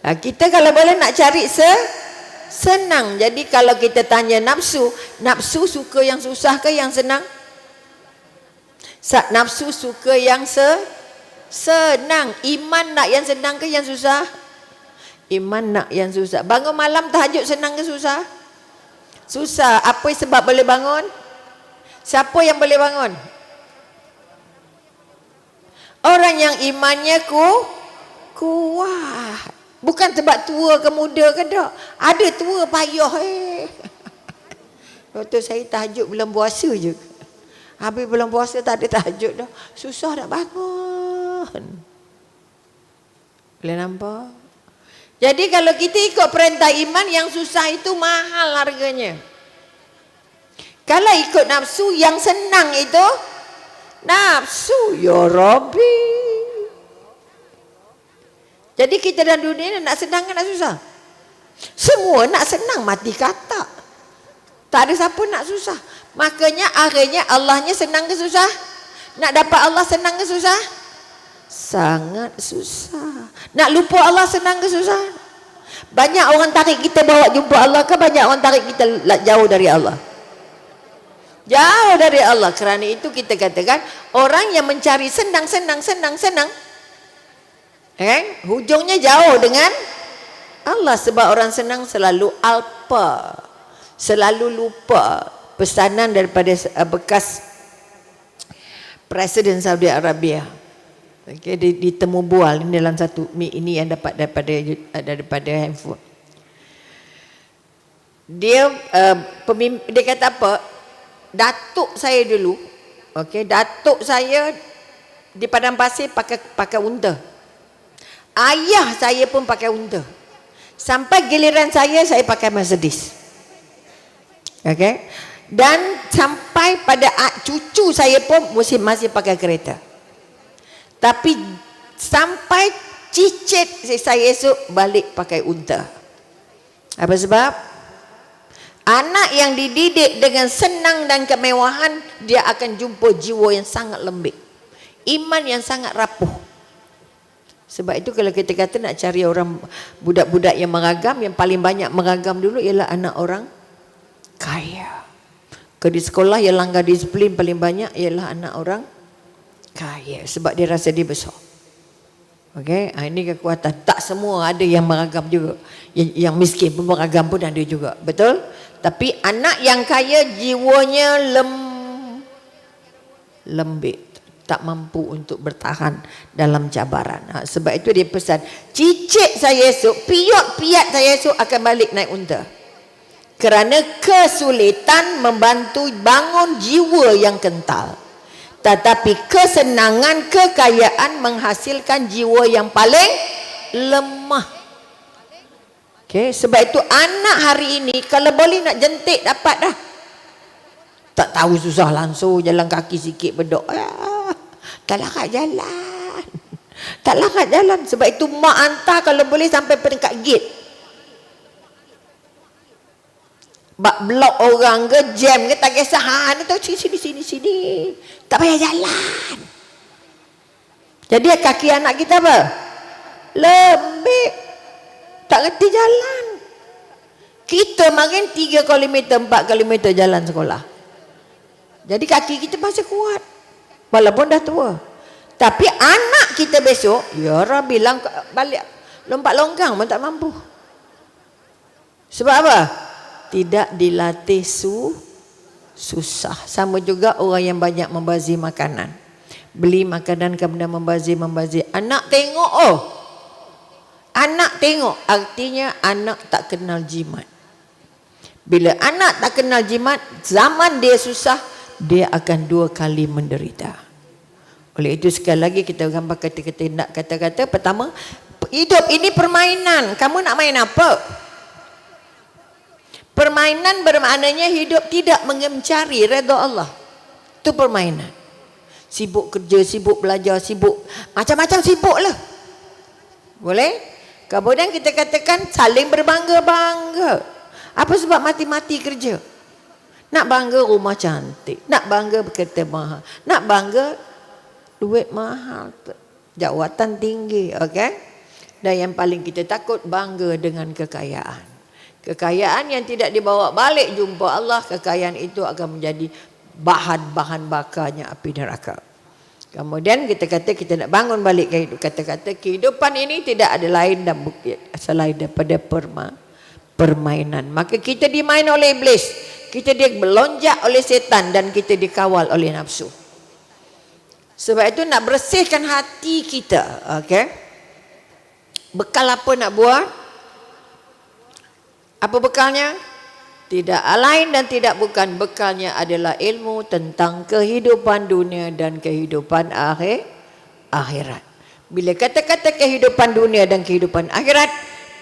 Nah, kita kalau boleh nak cari senang. Jadi kalau kita tanya nafsu suka yang susah ke yang senang? Nafsu suka yang senang. Iman nak yang senang ke yang susah? Iman nak yang susah. Bangun malam tahajud senang ke susah? Susah. Apa sebab boleh bangun? Siapa yang boleh bangun? Orang yang imannya kuat. Bukan sebab tua ke muda ke tak. Ada tua payah. Waktu saya tahajud bulan puasa je. Habis bulan puasa tak ada tahajud dah. Susah nak bangun. Boleh nampak? Jadi kalau kita ikut perintah iman, yang susah itu mahal harganya. Kalau ikut nafsu, yang senang itu nafsu. Ya Rabbi. Jadi kita dalam dunia ni nak senang kan nak susah? Semua nak senang, mati kata. Tak ada siapa nak susah. Makanya akhirnya Allahnya senang ke susah? Nak dapat Allah senang ke susah? Sangat susah. Nak lupa Allah senang ke susah? Banyak orang tarik kita bawa jumpa Allah ke banyak orang tarik kita jauh dari Allah? Jauh dari Allah. Kerana itu kita katakan orang yang mencari senang, hujungnya jauh dengan Allah. Sebab orang senang selalu alpa, selalu lupa. Pesanan daripada bekas Presiden Saudi Arabia. Okay, ditemu bual ini dalam satu ini yang dapat daripada handphone. Dia dia kata apa? Datuk saya dulu, okey, datuk saya di padang pasir pakai unta. Ayah saya pun pakai unta. Sampai giliran saya pakai Mercedes. Okey. Dan sampai pada cucu saya pun masih pakai kereta. Tapi sampai cicit saya esok balik pakai unta. Apa sebab? Anak yang dididik dengan senang dan kemewahan, dia akan jumpa jiwa yang sangat lembik, iman yang sangat rapuh. Sebab itu kalau kita kata nak cari orang budak-budak yang meragam, yang paling banyak meragam dulu ialah anak orang kaya. Di sekolah yang langgar disiplin paling banyak ialah anak orang kaya. Sebab dia rasa dia besar. Okey, ini kekuatan. Tak semua ada yang meragam juga. Yang miskin pun meragam pun ada juga. Betul? Tapi anak yang kaya jiwanya lembik. Tak mampu untuk bertahan dalam cabaran. Sebab itu dia pesan, cicit saya esok, piat saya esok akan balik naik unta. Kerana kesulitan membantu bangun jiwa yang kental. Tetapi kesenangan, kekayaan menghasilkan jiwa yang paling lemah. Okay, sebab itu anak hari ini kalau boleh nak jentik dapat dah. Tak tahu susah langsung jalan kaki sikit bedok. Tak larat jalan. Tak larat jalan. Sebab itu mak hantar kalau boleh sampai peringkat gate. Bak blok orang ke jam ke tak kisah. Ni tahu sini. Tak payah jalan. Jadi kaki anak kita apa? Lembik. Tak ngerti jalan. Kita makin 3 km 4 km jalan sekolah. Jadi kaki kita masih kuat. Walaupun dah tua. Tapi anak kita besok, ya Rabbi, balik lompat longgang pun tak mampu. Sebab apa? Tidak dilatih susah. Sama juga orang yang banyak membazir makanan. Beli makanan kemudian membazir. Anak tengok, anak tengok, artinya anak tak kenal jimat. Bila anak tak kenal jimat, zaman dia susah, dia akan 2 kali menderita. Oleh itu sekali lagi kita gambar kata-kata. Pertama, hidup ini permainan. Kamu nak main apa? Permainan bermaknanya hidup tidak mencari redha Allah. Itu permainan. Sibuk kerja, sibuk belajar, sibuk macam-macam sibuk lah. Boleh? Kemudian kita katakan saling berbangga-bangga. Apa sebab mati-mati kerja? Nak bangga rumah cantik, nak bangga kereta mahal, nak bangga duit mahal, jawatan tinggi, okey? Dan yang paling kita takut bangga dengan kekayaan. Kekayaan yang tidak dibawa balik jumpa Allah, kekayaan itu akan menjadi bahan-bahan bakarnya api neraka. Kemudian kita kata kita nak bangun balik kata-kata kehidupan ini tidak ada lain dan bukti selain daripada permainan. Maka kita dimain oleh iblis, kita melonjak oleh setan dan kita dikawal oleh nafsu. Sebab itu nak bersihkan hati kita, okey? Bekal apa nak buat? Apa bekalnya? tidak lain dan tidak bukan bekalnya adalah ilmu tentang kehidupan dunia dan kehidupan akhirat. Bila kata-kata kehidupan dunia dan kehidupan akhirat,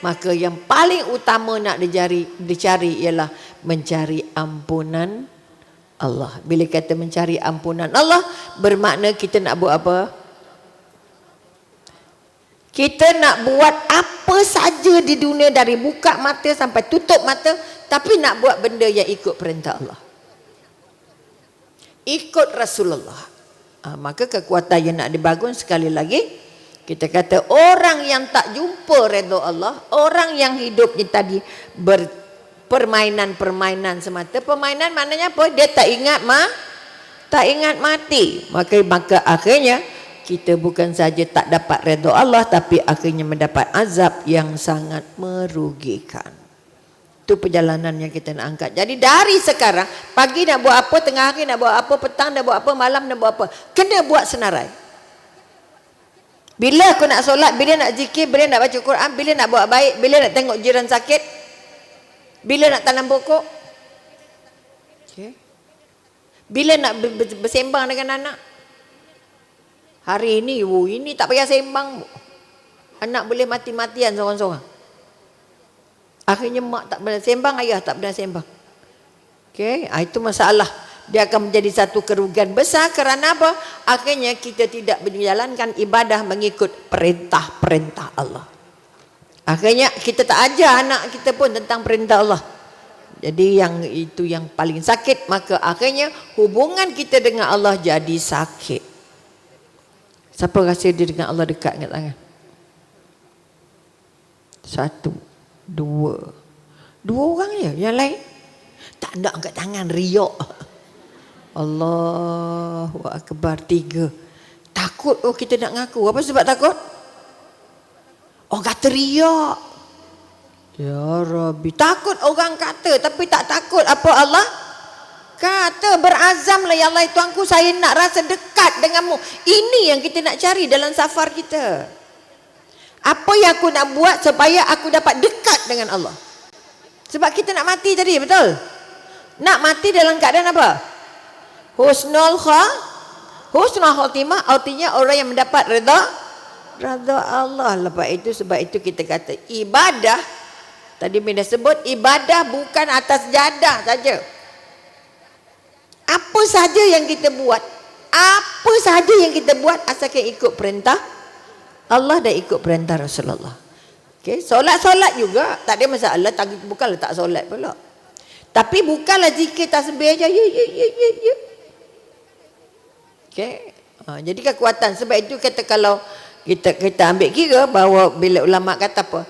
maka yang paling utama nak dicari ialah mencari ampunan Allah. Bila kata mencari ampunan Allah, bermakna kita nak buat apa? Kita nak buat apa saja di dunia dari buka mata sampai tutup mata, tapi nak buat benda yang ikut perintah Allah. Ikut Rasulullah. Maka kekuatan yang nak dibangun sekali lagi, kita kata orang yang tak jumpa redha Allah, orang yang hidupnya tadi permainan semata. Permainan maknanya apa? Dia tak ingat mati. Maka akhirnya kita bukan saja tak dapat redha Allah, tapi akhirnya mendapat azab yang sangat merugikan. Itu perjalanan yang kita nak angkat. Jadi dari sekarang, pagi nak buat apa, tengah hari nak buat apa, petang nak buat apa, malam nak buat apa, kena buat senarai. Bila aku nak solat, bila nak zikir, bila nak baca Quran, bila nak buat baik, bila nak tengok jiran sakit, bila nak tanam pokok, bila nak bersembang dengan anak. Hari ini, ini tak payah sembang. Anak boleh mati-matian seorang-seorang. Akhirnya mak tak pernah sembang, ayah tak pernah sembang. Itu masalah. Dia akan menjadi satu kerugian besar. Kerana apa? Akhirnya kita tidak menjalankan ibadah mengikut perintah-perintah Allah. Akhirnya kita tak ajar anak kita pun tentang perintah Allah. Jadi yang itu yang paling sakit. Maka akhirnya hubungan kita dengan Allah jadi sakit. Siapa rasa dia dengan Allah dekat angkat tangan? 1, 2 orang je. Yang lain tak nak angkat tangan, riak. Allahu Akbar. 3. Takut kita nak ngaku. Apa sebab takut? Kata riak. Ya Rabbi. Takut orang kata, tapi tak takut apa Allah kata. Berazamlah, ya Allah Tuanku, saya nak rasa dekat denganmu. Ini yang kita nak cari dalam safar kita. Apa yang aku nak buat supaya aku dapat dekat dengan Allah. Sebab kita nak mati tadi, betul? Nak mati dalam keadaan apa? Husnul khatimah, artinya orang yang mendapat redha Allah. Lepas itu, sebab itu kita kata ibadah, tadi Mina sebut, ibadah bukan atas jadah saja. Apa saja yang kita buat, asalkan ikut perintah Allah dan ikut perintah Rasulullah. Solat juga tak ada masalah. Bukanlah tak solat pula, tapi bukanlah zikir tasbih aja. Jadi kekuatan. Sebab itu kata, kalau kita ambil kira bahawa bila ulama kata apa,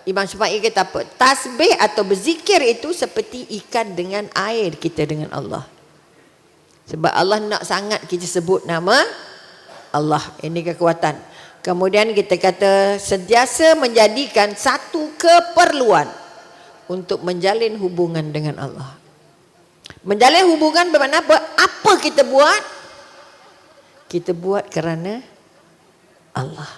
Imam Syafi'i kata apa, tasbih atau berzikir itu seperti ikan dengan air kita dengan Allah. Sebab Allah nak sangat kita sebut nama Allah. Ini kekuatan. Kemudian kita kata sentiasa menjadikan satu keperluan untuk menjalin hubungan dengan Allah. Menjalin hubungan bermakna apa? Apa kita buat? Kita buat kerana Allah.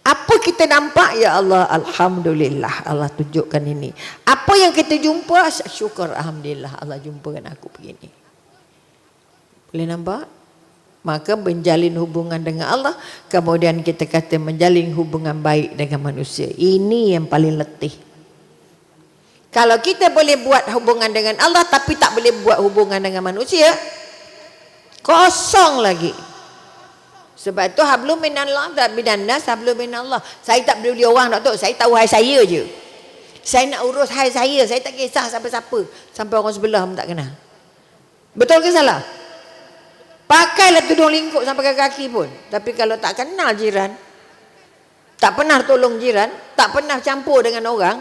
Apa kita nampak? Ya Allah, Alhamdulillah Allah tunjukkan ini. Apa yang kita jumpa? Syukur, Alhamdulillah Allah jumpakan aku begini. Boleh nampak? Maka menjalin hubungan dengan Allah. Kemudian kita kata menjalin hubungan baik dengan manusia. Ini yang paling letih. Kalau kita boleh buat hubungan dengan Allah tapi tak boleh buat hubungan dengan manusia, kosong lagi. Sebab itu hablum minallah dan minannas hablum minallah. Saya tak peduli orang, Datuk. Saya tahu hai saya je. Saya nak urus hai saya. Saya tak kisah siapa-siapa. Sampai orang sebelah pun tak kenal. Betul ke salah? Pakailah tudung lingkup sampai ke kaki pun. Tapi kalau tak kenal jiran, tak pernah tolong jiran, tak pernah campur dengan orang,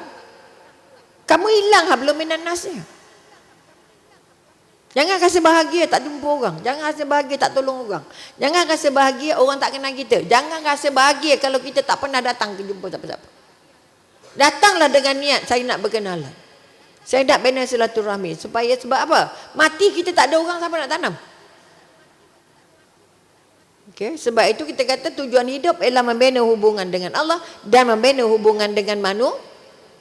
kamu hilang hablum minannasnya. Jangan rasa bahagia tak jumpa orang. Jangan rasa bahagia tak tolong orang. Jangan rasa bahagia orang tak kenal kita. Jangan rasa bahagia kalau kita tak pernah datang ke jumpa siapa-siapa. Datanglah dengan niat saya nak berkenalan. Saya nak bina silaturahmi. Sebab apa? Mati kita tak ada orang, siapa nak tanam? Sebab itu kita kata tujuan hidup ialah membina hubungan dengan Allah dan membina hubungan dengan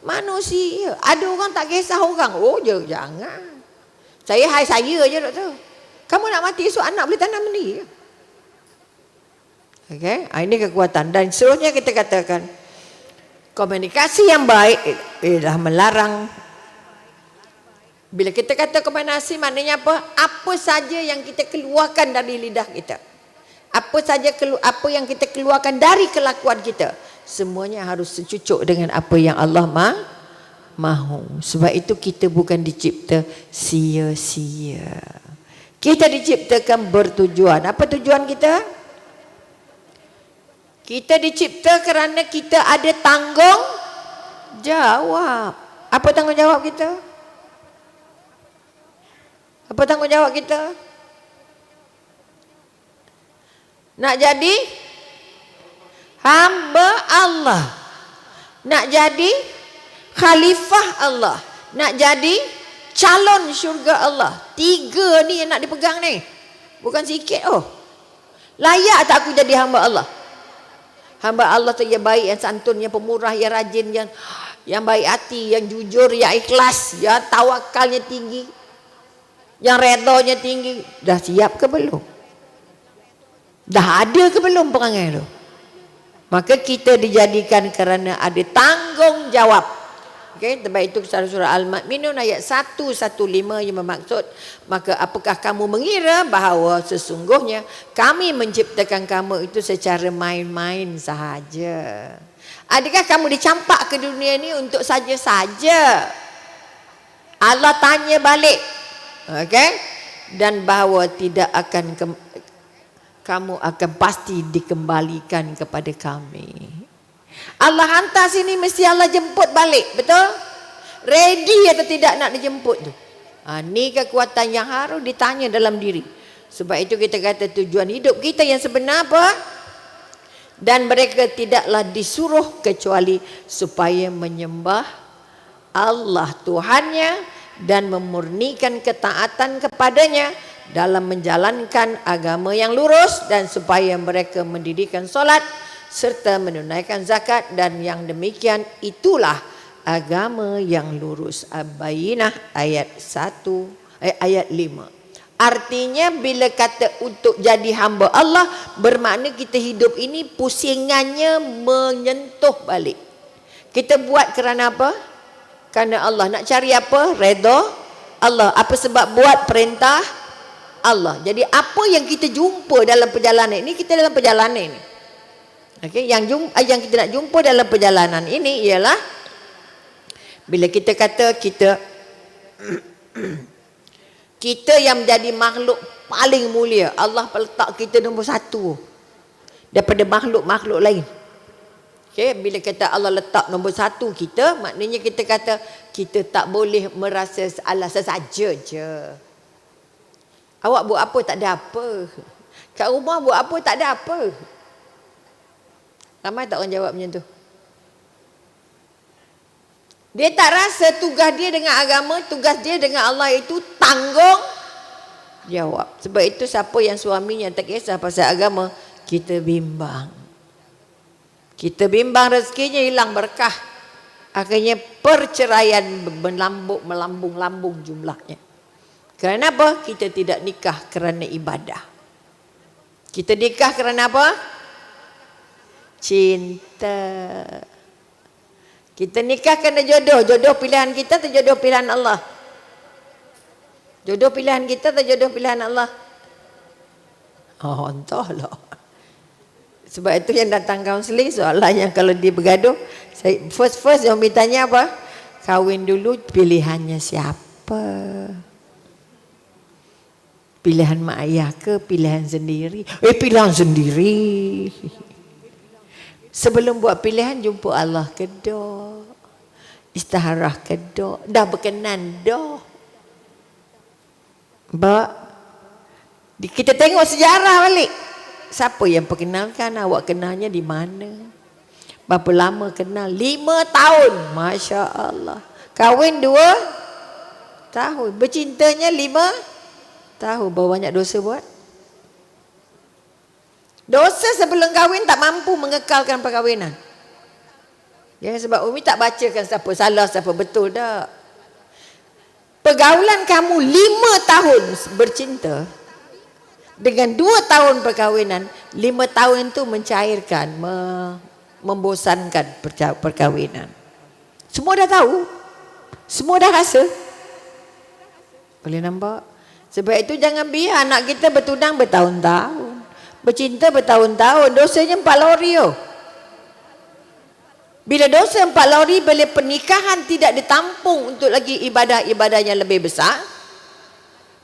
Manusia. Ada orang tak kisah orang. Oh jangan. Saya je doktor. Kamu nak mati esok anak boleh tanam ni. Okay? Ini kekuatan. Dan seterusnya kita katakan komunikasi yang baik ialah melarang. Bila kita kata komunikasi maknanya apa? Apa saja yang kita keluarkan dari lidah kita. Apa yang kita keluarkan dari kelakuan kita. Semuanya harus secucuk dengan apa yang Allah mahu. Sebab itu kita bukan dicipta sia-sia. Kita diciptakan bertujuan. Apa tujuan kita? Kita dicipta kerana kita ada tanggung jawab. Apa tanggungjawab kita? Apa tanggungjawab kita? Nak jadi hamba Allah. Nak jadi khalifah Allah. Nak jadi calon syurga Allah. 3 ni yang nak dipegang ni. Bukan sikit. Layak tak aku jadi hamba Allah? Hamba Allah tu yang baik, yang santun, yang pemurah, yang rajin, yang baik hati, yang jujur, yang ikhlas, yang tawakalnya tinggi, yang redanya tinggi. Dah siap ke belum? Dah ada ke belum perangai tu? Maka kita dijadikan kerana ada tanggungjawab. Okay, sebab itu surah Al-Mu'minun ayat 115 yang bermaksud, maka apakah kamu mengira bahawa sesungguhnya kami menciptakan kamu itu secara main-main sahaja? Adakah kamu dicampak ke dunia ini untuk saja-saja? Allah tanya balik. Okay? Dan bahawa tidak akan kamu akan pasti dikembalikan kepada kami. Allah hantar sini mesti Allah jemput balik. Betul? Ready atau tidak nak dijemput tu? Ni kekuatan yang harus ditanya dalam diri. Sebab itu kita kata tujuan hidup kita yang sebenar apa? Dan mereka tidaklah disuruh kecuali supaya menyembah Allah Tuhannya dan memurnikan ketaatan kepadanya dalam menjalankan agama yang lurus, dan supaya mereka mendirikan solat serta menunaikan zakat, dan yang demikian itulah agama yang lurus. Al-Bayyinah ayat 5. Artinya bila kata untuk jadi hamba Allah, bermakna kita hidup ini pusingannya menyentuh balik. Kita buat kerana apa? Kerana Allah. Nak cari apa? Redha Allah. Apa sebab buat? Perintah Allah. Jadi apa yang kita jumpa dalam perjalanan ini, kita dalam perjalanan ini. Okay, yang kita nak jumpa dalam perjalanan ini ialah bila kita kata kita yang menjadi makhluk paling mulia. Allah letak kita nombor 1 daripada makhluk-makhluk lain. Okay, bila kata Allah letak nombor 1 kita, maknanya kita kata kita tak boleh merasa Allah sesaja je. Awak buat apa tak ada apa. Kat rumah buat apa tak ada apa. Ramai tak orang jawab macam tu? Dia tak rasa tugas dia dengan agama, tugas dia dengan Allah itu tanggung jawab. Sebab itu siapa yang suaminya tak kisah pasal agama, kita bimbang. Kita bimbang, rezekinya hilang berkah. Akhirnya perceraian melambung jumlahnya. Kerana apa? Kita tidak nikah kerana ibadah. Kita nikah kerana apa? Cinta. Kita nikah kerana jodoh. Jodoh pilihan kita atau jodoh pilihan Allah? Jodoh pilihan kita atau jodoh pilihan Allah? Entahlah. Sebab itu yang datang kaunseling, soalannya kalau dia bergaduh, saya first yang bertanya apa? Kahwin dulu pilihannya siapa? Pilihan mak ayah ke pilihan sendiri? Pilihan sendiri. Sebelum buat pilihan, jumpa Allah ke dah? Istiharah ke dah? Dah berkenan dah? Kita tengok sejarah balik. Siapa yang perkenalkan? Awak kenalnya di mana? Berapa lama kenal? 5 tahun. Masya Allah. Kahwin 2 tahun. Bercintanya 5 tahun. Berapa banyak dosa buat? Dosa sebelum kahwin tak mampu mengekalkan perkahwinan. Ya, sebab Umi tak bacakan siapa salah, siapa betul dah. Pergaulan kamu 5 tahun bercinta dengan 2 tahun perkahwinan, 5 tahun tu mencairkan, membosankan perkahwinan. Semua dah tahu, semua dah rasa. Boleh nampak? Sebab itu jangan biar anak kita bertunang bertahun-tahun, bercinta bertahun-tahun, dosanya 4 lori. Bila dosa 4 lori, bila pernikahan tidak ditampung untuk lagi ibadah-ibadah yang lebih besar,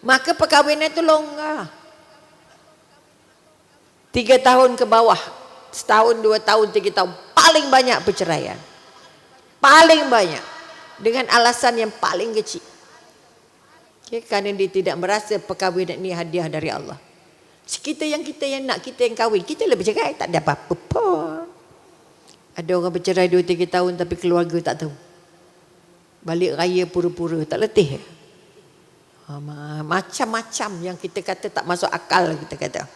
maka perkahwinan itu longgar. 3 tahun ke bawah, setahun, 2 tahun, 3 tahun, paling banyak perceraian. Paling banyak. Dengan alasan yang paling kecil. Okay, kerana dia tidak merasa perkahwinan ini hadiah dari Allah. Kita yang nak, kita yang kahwin, kita lebih bercerai, tak ada apa-apa pun. Ada orang bercerai 2-3 tahun tapi keluarga tak tahu. Balik raya pura-pura, tak letih. Macam-macam yang kita kata tak masuk akal, kita kata.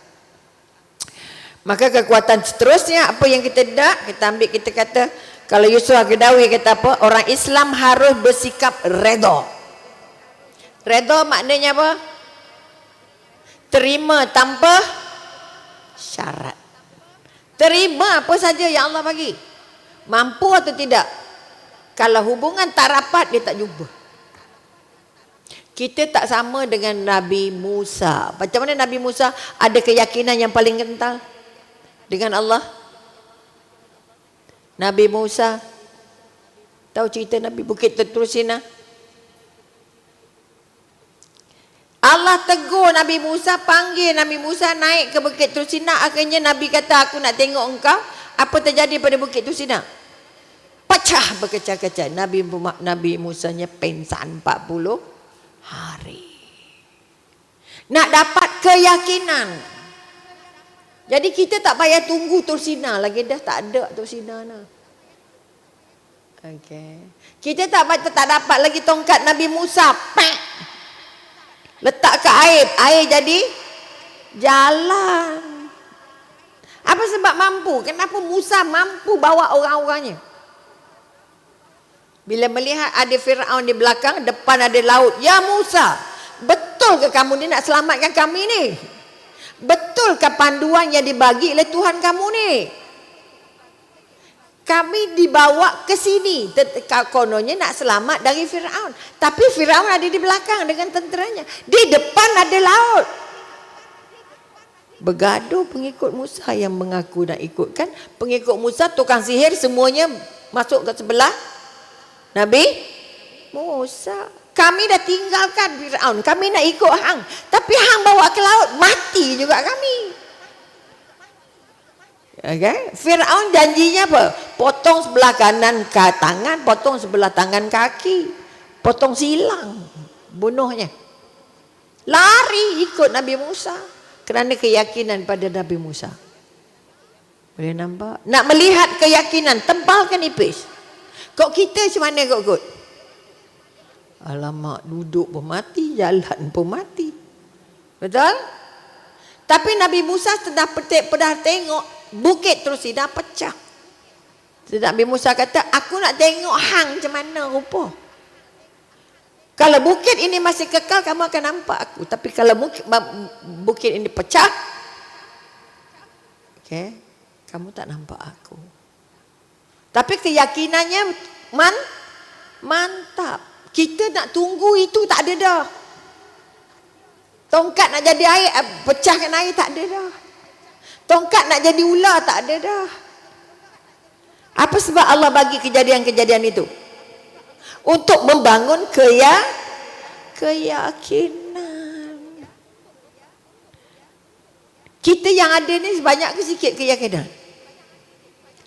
Maka kekuatan seterusnya, apa yang kita nak, kita ambil, kita kata, kalau Yusuf Al-Qaradawi kata apa? Orang Islam harus bersikap redha. Redha maknanya apa? Terima tanpa syarat. Terima apa saja yang Allah bagi. Mampu atau tidak. Kalau hubungan tak rapat, dia tak jumpa. Kita tak sama dengan Nabi Musa. Macam mana Nabi Musa ada keyakinan yang paling kental dengan Allah? Nabi Musa, tahu cerita Nabi Bukit Tur Sina? Allah tegur Nabi Musa, panggil Nabi Musa naik ke Bukit Tur Sina. Akhirnya Nabi kata, aku nak tengok engkau. Apa terjadi pada Bukit Tur Sina? Pecah berkecah-kecah. Nabi Musanya pengsan 40 hari. Nak dapat keyakinan. Jadi kita tak payah tunggu Tur Sina lagi, dah tak ada Tur Sina nah. Okay. Kita tak dapat lagi tongkat Nabi Musa. Pek. Letak ke air jadi jalan. Apa sebab mampu? Kenapa Musa mampu bawa orang-orangnya? Bila melihat ada Fir'aun di belakang, depan ada laut. Ya Musa, betul ke kamu ni nak selamatkan kami ni? Betul ke panduan yang dibagi oleh Tuhan kamu ni? Kami dibawa ke sini. Kononnya nak selamat dari Fir'aun. Tapi Fir'aun ada di belakang dengan tenteranya. Di depan ada laut. Bergaduh pengikut Musa yang mengaku nak ikutkan. Pengikut Musa, tukang sihir semuanya masuk ke sebelah Nabi Musa. Kami dah tinggalkan Fir'aun. Kami nak ikut hang. Tapi hang bawa ke laut, mati juga kami. Okay. Fir'aun janjinya apa? Potong sebelah kanan ke tangan, potong sebelah tangan kaki. Potong silang. Bunuhnya. Lari ikut Nabi Musa. Kerana keyakinan pada Nabi Musa. Boleh nampak? Nak melihat keyakinan, tempalkan nipis. Kok kita macam mana kot? Alamak, duduk pun mati, jalan pun mati. Betul? Tapi Nabi Musa pernah tengok Bukit Tur Sina pecah. Nabi Musa kata, aku nak tengok hang macam mana rupa. Kalau bukit ini masih kekal, kamu akan nampak aku. Tapi kalau bukit ini pecah, okay, kamu tak nampak aku. Tapi keyakinannya mantap. Kita nak tunggu itu tak ada dah. Tongkat nak jadi air, pecahkan air tak ada dah. Tongkat nak jadi ular tak ada dah. Apa sebab Allah bagi kejadian-kejadian itu? Untuk membangun keyakinan. Kita yang ada ni banyak ke sikit keyakinan?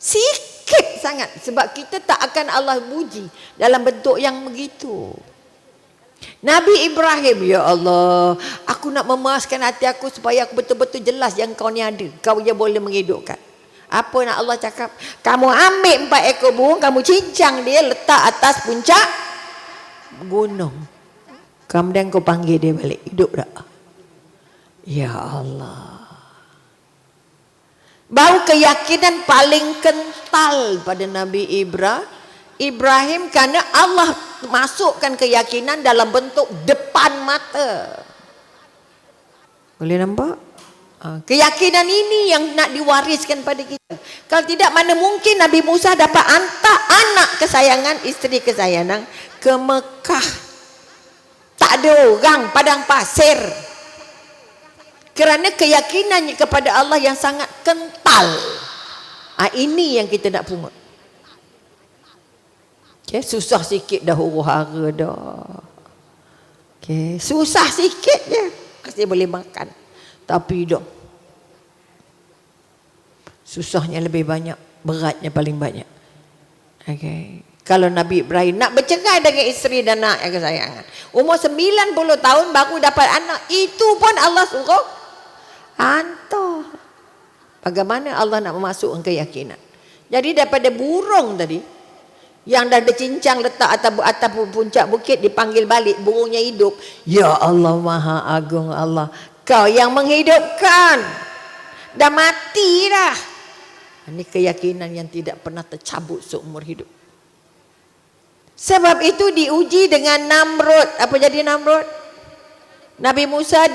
Sikit sangat. Sebab kita tak akan Allah puji dalam bentuk yang begitu. Nabi Ibrahim, ya Allah, aku nak memuaskan hati aku supaya aku betul-betul jelas yang kau ni ada. Kau je boleh menghidupkan. Apa nak Allah cakap? Kamu ambil 4 ekor burung, kamu cincang dia, letak atas puncak gunung. Kemudian kau panggil dia balik. Hidup tak? Ya Allah. Baru keyakinan paling kental pada Nabi Ibrahim karena Allah masukkan keyakinan dalam bentuk depan mata. Boleh nampak? Keyakinan ini yang nak diwariskan pada kita. Kalau tidak, mana mungkin Nabi Musa dapat hantar anak kesayangan, isteri kesayangan ke Mekah. Tak ada orang, padang pasir. Kerana keyakinannya kepada Allah yang sangat kental. Ini yang kita nak pungut. Okay, susah sikit dah huru-hara dah. Okay, susah sikit je. Masih boleh makan. Tapi dah. Susahnya lebih banyak. Beratnya paling banyak. Okay. Kalau Nabi Ibrahim nak bercerai dengan isteri dan anak yang kesayangan. Umur 90 tahun baru dapat anak. Itu pun Allah suruh hantar. Bagaimana Allah nak memasukkan keyakinan. Jadi daripada burung tadi, yang dah bercincang letak atas puncak bukit, dipanggil balik, burungnya hidup. Ya Allah, Maha Agung Allah, Kau yang menghidupkan. Dah mati dah. Ini keyakinan yang tidak pernah tercabut seumur hidup. Sebab itu diuji dengan Namrud. Apa jadi Namrud? Nabi Musa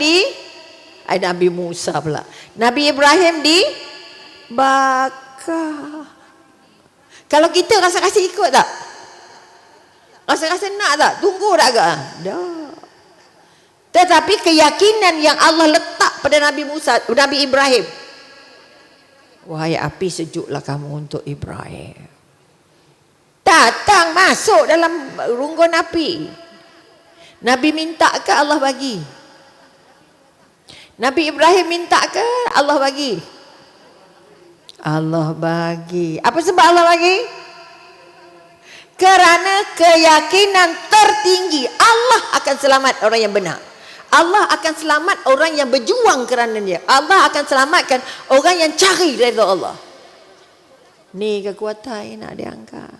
Nabi Musa pula. Nabi Ibrahim dibakar. Kalau kita rasa-rasa ikut tak? Rasa-rasa nak tak? Tunggu tak ke? Dah. Tetapi keyakinan yang Allah letak pada Nabi Musa, Nabi Ibrahim. Wahai api, sejuklah kamu untuk Ibrahim. Datang masuk dalam runggun api. Nabi minta ke Allah bagi? Nabi Ibrahim minta ke Allah bagi? Allah bagi. Apa sebab Allah bagi? Kerana keyakinan tertinggi Allah akan selamat orang yang benar. Allah akan selamat orang yang berjuang kerana dia. Allah akan selamatkan orang yang cari redha Allah. Ni kekuatan yang nak diangkat.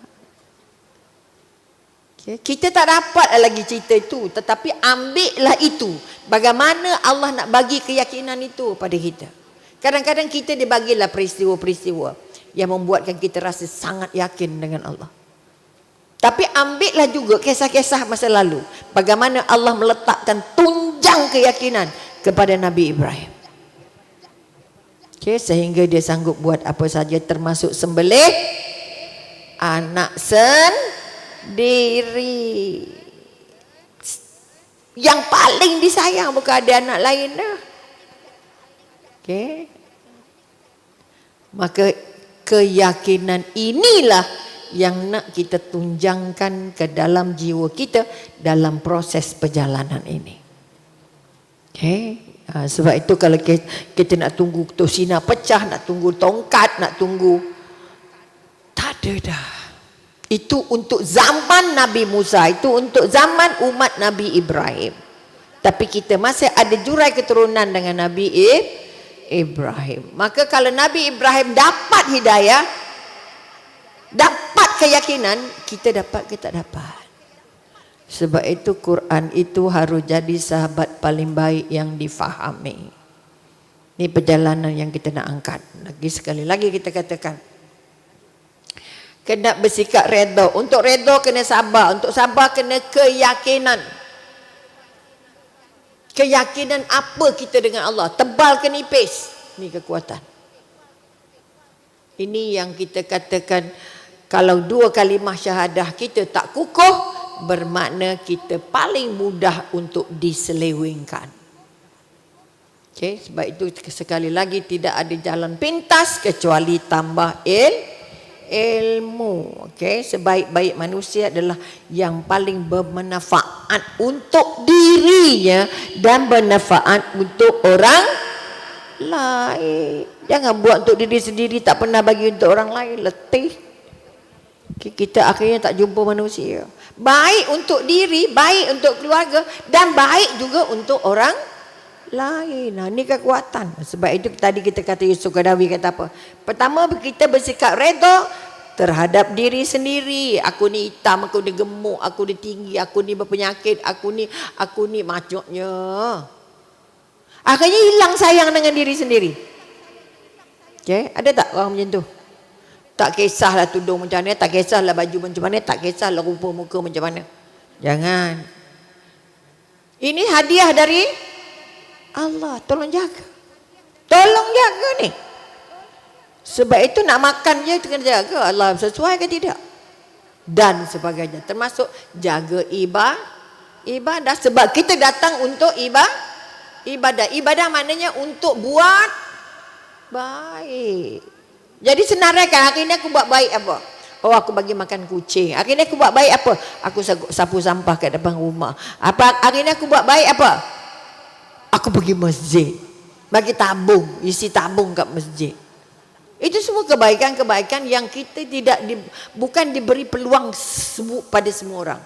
Okay. Kita tak dapat lagi cerita itu, tetapi ambillah itu. Bagaimana Allah nak bagi keyakinan itu pada kita. Kadang-kadang kita dibagilah peristiwa-peristiwa yang membuatkan kita rasa sangat yakin dengan Allah. Tapi ambillah juga kisah-kisah masa lalu. Bagaimana Allah meletakkan tunjang keyakinan kepada Nabi Ibrahim. Okay, sehingga dia sanggup buat apa saja, termasuk sembelih anak sendiri. Yang paling disayang, bukan ada anak lain dah. Okay. Maka keyakinan inilah yang nak kita tunjangkan ke dalam jiwa kita dalam proses perjalanan ini. Okay. Sebab itu kalau kita nak tunggu tosina pecah, nak tunggu tongkat, nak tunggu, tak ada dah. Itu untuk zaman Nabi Musa, itu untuk zaman umat Nabi Ibrahim. Tapi kita masih ada jurai keturunan dengan Nabi Ibrahim. Maka kalau Nabi Ibrahim dapat hidayah, dapat keyakinan, kita dapat ke tak dapat? Sebab itu Quran itu harus jadi sahabat paling baik yang difahami. Ini perjalanan yang kita nak angkat. Lagi sekali lagi kita katakan, kena bersikap redha. Untuk redha kena sabar. Untuk sabar kena keyakinan. Keyakinan apa kita dengan Allah, tebal ke nipis, ni kekuatan. Ini yang kita katakan, kalau dua kalimah syahadah kita tak kukuh, bermakna kita paling mudah untuk diselewengkan. Okay, sebab itu sekali lagi tidak ada jalan pintas kecuali tambah ilmu. Okay, sebaik-baik manusia adalah yang paling bermanfaat untuk dirinya dan bermanfaat untuk orang lain. Jangan buat untuk diri sendiri, tak pernah bagi untuk orang lain, letih. Okay, kita akhirnya tak jumpa manusia. Baik untuk diri, baik untuk keluarga, dan baik juga untuk orang lain. Nah, ini kekuatan. Sebab itu tadi kita kata, Yusuf Qaradawi kata apa? Pertama, kita bersikap redha terhadap diri sendiri. Aku ni hitam, aku ni gemuk, aku ni tinggi, aku ni berpenyakit, aku ni macamnya. Akhirnya hilang sayang dengan diri sendiri. Okay? Ada tak orang macam tu? Tak kisahlah tudung macam mana, tak kisahlah baju macam mana, tak kisahlah rupa muka macam mana. Jangan. Ini hadiah dari Allah. Tolong jaga. Tolong jaga ni. Sebab itu nak makan je itu kena jaga. Allah sesuai ke tidak? Dan sebagainya. Termasuk jaga ibadah. Sebab kita datang untuk ibadah. Ibadah maknanya untuk buat baik. Jadi senaraikan, hari ni aku buat baik apa? Oh, aku bagi makan kucing. Hari ni aku buat baik apa? Aku sapu sampah kat depan rumah. Apa hari ni aku buat baik apa? Aku pergi masjid. Bagi tabung, isi tabung kat masjid. Itu semua kebaikan-kebaikan yang kita bukan diberi peluang pada semua orang.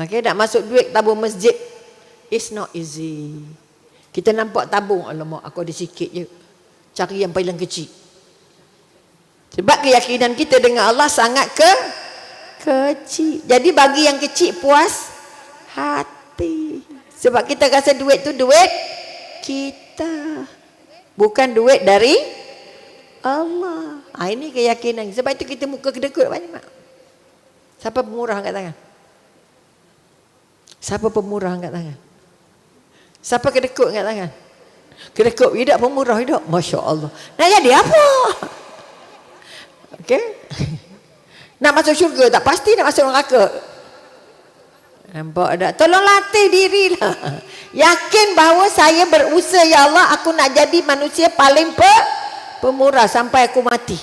Okey, nak masuk duit tabung masjid. It's not easy. Kita nampak tabung, alamak aku ada sikit je. Cari yang paling kecil. Sebab keyakinan kita dengan Allah sangat kecil. Jadi bagi yang kecil puas hati. Sebab kita rasa duit tu duit kita. Bukan duit dari Allah. Ini keyakinan. Sebab itu kita muka kedekut banyak. Siapa pemurah angkat tangan? Siapa pemurah angkat tangan? Siapa kedekut angkat tangan? Kedekut hidup pemurah hidup. Masya Allah. Nak jadi apa? Okey. Nak masuk syurga tak? Pasti nak masuk neraka. Nampak tak? Tolong latih dirilah. Yakin bahawa saya berusaha, ya Allah, aku nak jadi manusia paling pemurah sampai aku mati.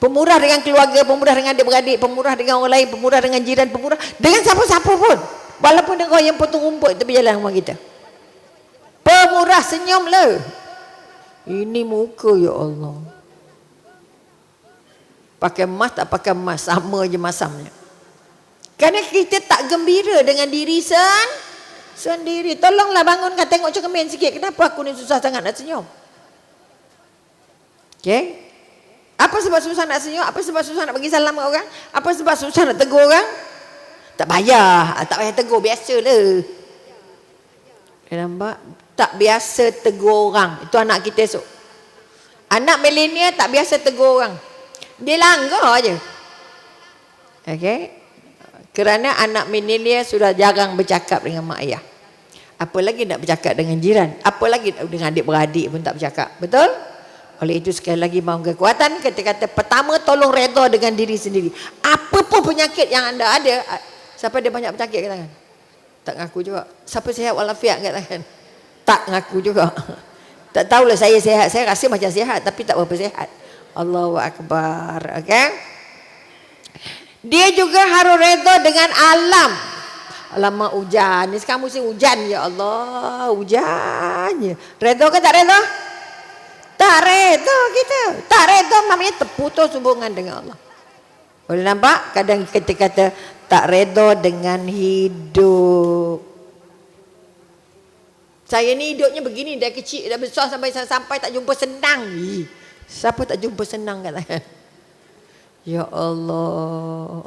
Pemurah dengan keluarga, pemurah dengan adik-beradik, pemurah dengan orang lain, pemurah dengan jiran, pemurah dengan siapa-siapa pun. Walaupun dengan orang yang potong rumput tepi jalan rumah kita. Pemurah, senyumlah. Ini muka, ya Allah. Pakai emas tak pakai emas, sama je masamnya. Kerana kita tak gembira dengan diri sendiri. Tolonglah bangunkan, tengok cermin sikit. Kenapa aku ni susah sangat nak senyum? Okay? Apa sebab susah nak senyum? Apa sebab susah nak bagi salam kat orang? Apa sebab susah nak tegur orang? Tak payah tegur, biasalah. Nampak? Tak biasa tegur orang. Itu anak kita esok. Anak milenial tak biasa tegur orang. Dia langgar je. Okey. Kerana anak milenial sudah jarang bercakap dengan mak ayah. Apa lagi nak bercakap dengan jiran? Apa lagi dengan adik-beradik pun tak bercakap. Betul? Oleh itu sekali lagi mohon kekuatan, kata-kata pertama, tolong redha dengan diri sendiri. Apa pun penyakit yang anda ada. Siapa ada banyak penyakit kat tangan? Tak ngaku juga. Siapa sihat walafiat kat tangan? Tak ngaku juga. Tak tahulah saya sihat. Saya rasa macam sihat tapi tak berapa sihat. Allahu Akbar. Okay? Dia juga harus redha dengan alam. Alamak hujan. Ni sekarang musim hujan, ya Allah. Hujan je. Redha ke tak redha? Tak redha kita. Tak redha maknanya terputus hubungan dengan Allah. Boleh nampak? Kadang kita kata tak redha dengan hidup. Saya ni hidupnya begini, dah kecil, dah besar sampai tak jumpa senang. Siapa tak jumpa senang kata? Ya Allah.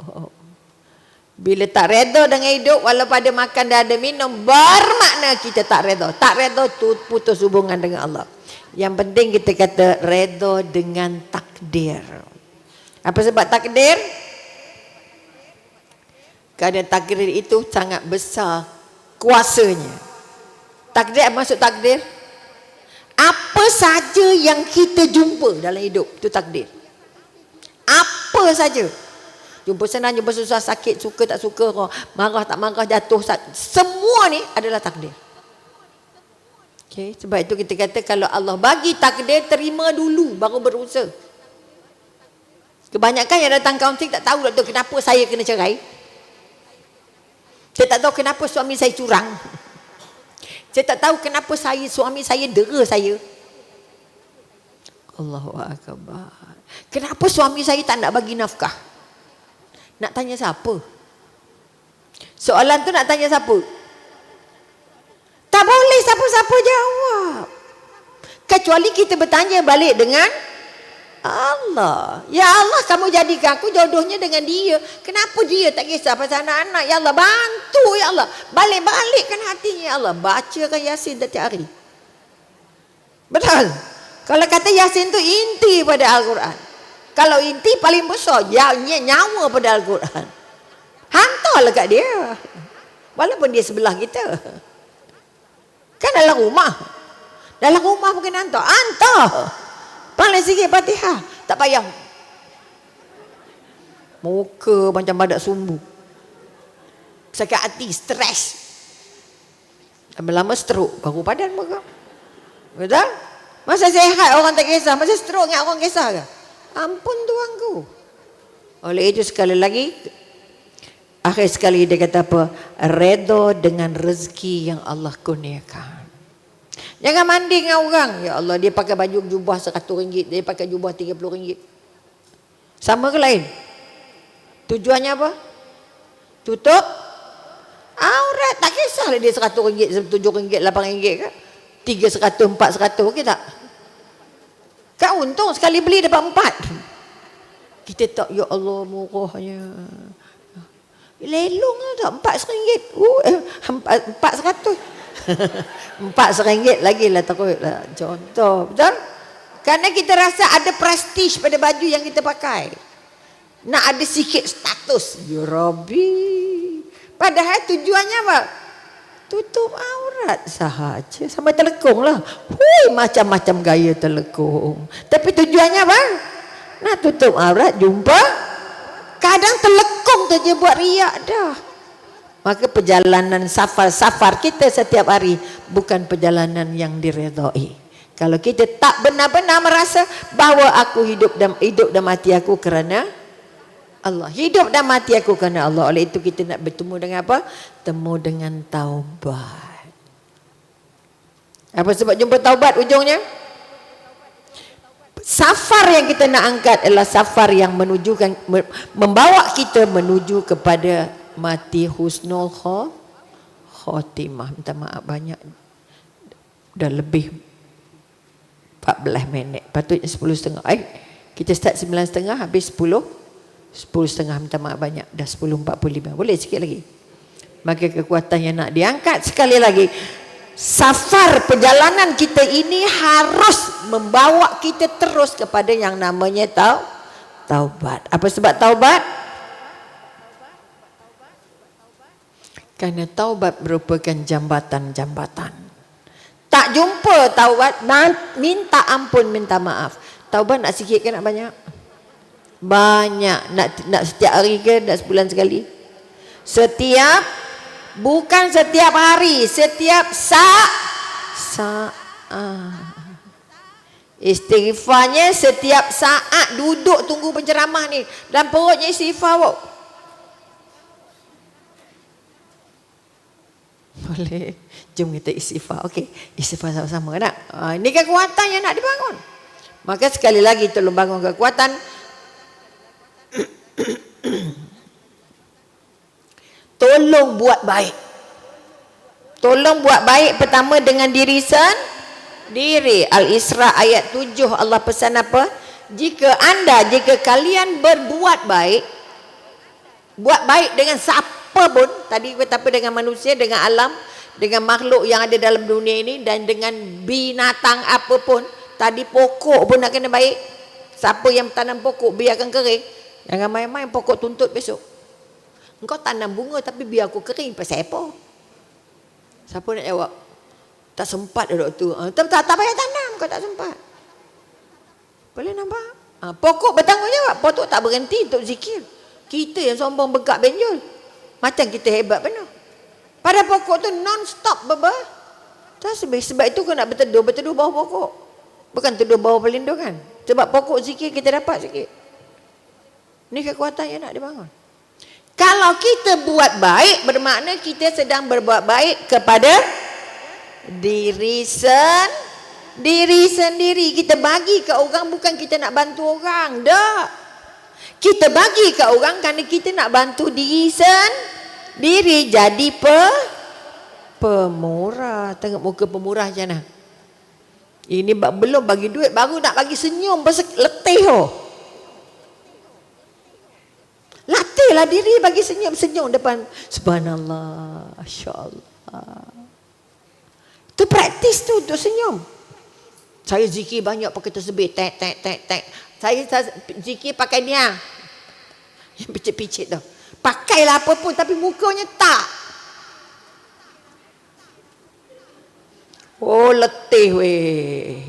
Bila tak redha dengan hidup, walaupun ada makan dan ada minum, bermakna kita tak redha. Tak redha tu putus hubungan dengan Allah. Yang penting kita kata redha dengan takdir. Apa sebab takdir? Kerana takdir itu sangat besar kuasanya. Takdir, maksud takdir? Apa saja yang kita jumpa dalam hidup, itu takdir. Apa saja. Jumpa senang, jumpa susah, sakit, suka tak suka, marah tak marah, jatuh, semua ni adalah takdir. Okay? Sebab itu kita kata kalau Allah bagi takdir, terima dulu baru berusaha. Kebanyakan yang datang kaunseling tak tahu tu kenapa saya kena cerai. Saya tak tahu kenapa suami saya curang. Saya tak tahu kenapa suami saya dera saya. Allahu Akbar. Kenapa suami saya tak nak bagi nafkah? Nak tanya siapa? Soalan tu nak tanya siapa? Tak boleh siapa-siapa jawab. Kecuali kita bertanya balik dengan Allah. Ya Allah, kamu jadikan aku jodohnya dengan dia. Kenapa dia tak kisah pasal anak-anak? Ya Allah, bantu ya Allah. Balik-balikkan hatinya ya Allah. Bacakan Yasin setiap hari. Betul? Kalau kata Yasin tu inti pada Al-Quran. Kalau inti paling besar, nyawa pada Al-Quran. Hantarlah kat dia. Walaupun dia sebelah kita. Kan dalam rumah. Dalam rumah mungkin hantar. Hantar. Paling sikit Fatihah. Tak payah. Muka macam badak sumbu. Sakit hati, stres. Lama-lama stroke. Baru padan muka. Betul? Masa sehat orang tak kisah. Masa stroke ingat orang kisah ke? Ampun tuanku. Oleh itu sekali lagi, akhir sekali dia kata apa? Redha dengan rezeki yang Allah kurniakan. Jangan mandi dengan orang. Ya Allah, dia pakai baju jubah RM100, dia pakai jubah RM30. Sama ke lain? Tujuannya apa? Tutup aurat. Tak kisahlah dia RM100, RM7, RM8 ke? 300, 400, okey tak? Kan untung sekali beli dapat 4. Kita tak, ya Allah murahnya. Lelong tak, RM4. 400. RM4 lagi lah takut lah. Contoh, betul? Kerana kita rasa ada prestige pada baju yang kita pakai. Nak ada sikit status. Ya Rabbi. Padahal tujuannya apa? Tutup aurat sahaja. Sampai terlekung lah. Macam-macam gaya terlekung. Tapi tujuannya apa? Nak tutup aurat, jumpa. Kadang terlekung saja buat riak dah. Maka perjalanan safar kita setiap hari bukan perjalanan yang diredai. Kalau kita tak benar-benar merasa bahawa aku hidup dan mati aku kerana Allah. Hidup dan mati aku kerana Allah. Oleh itu kita nak bertemu dengan apa? Temu dengan taubat. Apa sebab jumpa taubat ujungnya? Safar yang kita nak angkat adalah safar yang membawa kita menuju kepada mati husnul khotimah. Minta maaf banyak. Dah lebih 14 minit. Patutnya 10.30. Kita start 9.30 habis 10.30. Minta maaf banyak. Dah 10.45. Boleh sikit lagi. Maka kekuatan yang nak diangkat sekali lagi. Safar perjalanan kita ini harus membawa kita terus kepada yang namanya taubat. Apa sebab taubat? Kerana taubat merupakan jambatan-jambatan. Tak jumpa taubat, minta ampun, minta maaf. Taubat nak sikit ke nak banyak? Banyak. Nak setiap hari ke? Nak sebulan sekali? Bukan setiap hari, setiap saat. Istighfarnya setiap saat. Duduk tunggu penceramah ni dan perutnya istighfar. Boleh. Jom kita istighfar. Okey, istighfar sama-sama nak. Ini kekuatan yang nak dibangun. Maka sekali lagi tolong bangun kekuatan. Tolong buat baik. Tolong buat baik pertama dengan diri sendiri. Al-Isra ayat 7 Allah pesan apa? Jika kalian berbuat baik, buat baik dengan siapa pun, tadi kata apa, dengan manusia, dengan alam, dengan makhluk yang ada dalam dunia ini, dan dengan binatang apapun. Tadi pokok pun nak kena baik. Siapa yang tanam pokok biarkan kering. Jangan main-main pokok tuntut besok. Engkau tanam bunga tapi biar aku kering, pasal apa? Siapa nak jawab? Tak sempat dah doktor. Tak payah tanam, kau tak sempat. Boleh nampak? Pokok bertanggungjawab. Pokok tak berhenti untuk zikir. Kita yang sombong begak benjol. Macam kita hebat benar. Pada pokok tu non-stop sebab itu kau nak berteduh bawah pokok. Bukan teduh bawah perlindungan. Sebab pokok zikir kita dapat sikit. Ini kekuatan yang nak dibangun. Kalau kita buat baik, bermakna kita sedang berbuat baik kepada diri sendiri. Kita bagi ke orang bukan kita nak bantu orang. Tak. Kita bagi ke orang kerana kita nak bantu diri sendiri. Jadi pemurah. Tengok muka pemurah macam mana. Ini belum bagi duit, baru nak bagi senyum, pasal letih. Latihlah diri bagi senyum depan. Subhanallah, Masya Allah. Itu praktis tu untuk senyum. Saya zikir banyak pakai tasbih. Tek. Saya zikir pakai ni yang picit-picit tu. Pakailah apa pun tapi mukanya tak. Oh letih weh.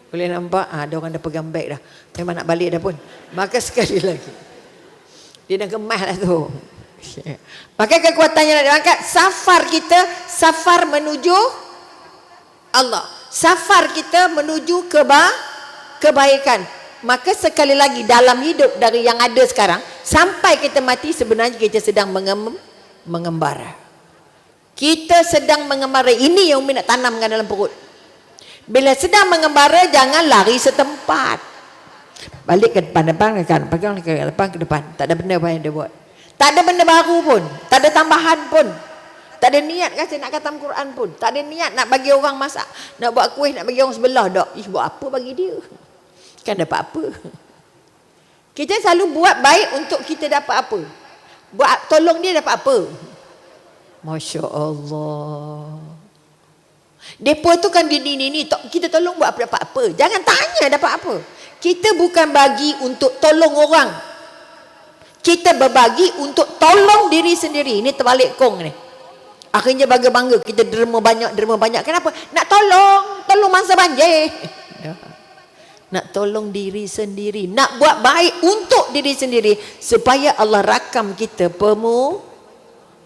Boleh nampak? Ada orang dah pegang beg dah. Memang nak balik dah pun. Maka sekali lagi. Dia dah kemas lah tu. Maka kekuatannya nak diangkat. Safar menuju Allah. Safar kita menuju kebaikan. Maka sekali lagi dalam hidup dari yang ada sekarang sampai kita mati sebenarnya kita sedang mengembara. Kita sedang mengembara. Ini yang Umi nak tanamkan dalam perut. Bila sedang mengembara jangan lari setempat. Balik ke depan kan, pegang ke depan Tak ada benda apa yang dia buat. Tak ada benda baru pun, tak ada tambahan pun. Tak ada niat kasi nak khatam Quran pun. Tak ada niat nak bagi orang masak, nak buat kuih, nak bagi orang sebelah dak. Buat apa bagi dia? Kan dapat apa? Kita selalu buat baik untuk kita dapat apa? Buat tolong dia dapat apa? Masya Allah. Depa tu kan ni kita tolong buat dapat apa? Jangan tanya dapat apa. Kita bukan bagi untuk tolong orang. Kita berbagi untuk tolong diri sendiri. Ini terbalik kong ni. Akhirnya bangga-bangga kita derma banyak. Kenapa? Nak tolong mangsa banjir. Nak tolong diri sendiri, nak buat baik untuk diri sendiri supaya Allah rakam kita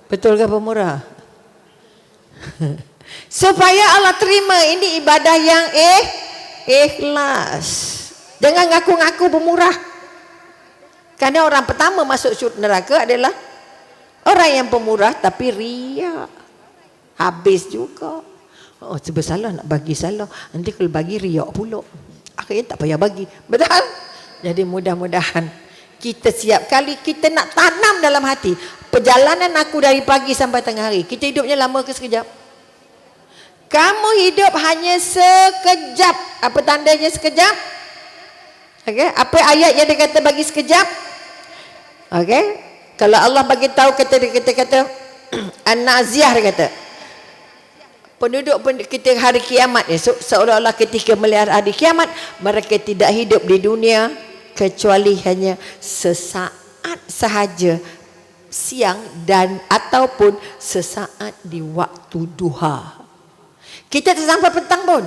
betul ke pemurah? Supaya Allah terima ini ibadah yang ikhlas. Jangan ngaku-ngaku pemurah. Karena orang pertama masuk neraka adalah orang yang pemurah tapi riak. Habis juga. Oh, sebab salah nak bagi salah. Nanti kalau bagi riak pula. Akhirnya tak payah bagi. Betul? Jadi mudah-mudahan kita siap kali kita nak tanam dalam hati. Perjalanan aku dari pagi sampai tengah hari. Kita hidupnya lama ke sekejap? Kamu hidup hanya sekejap. Apa tandanya sekejap? Okay. Apa ayat yang dia kata bagi sekejap? Okay. Kalau Allah bagi tahu kita kata An-Naziah dia kata. Penduduk kita hari kiamat esok seolah-olah ketika melihat hari kiamat mereka tidak hidup di dunia kecuali hanya sesaat sahaja siang dan ataupun sesaat di waktu duha. Kita tak sampai petang pun.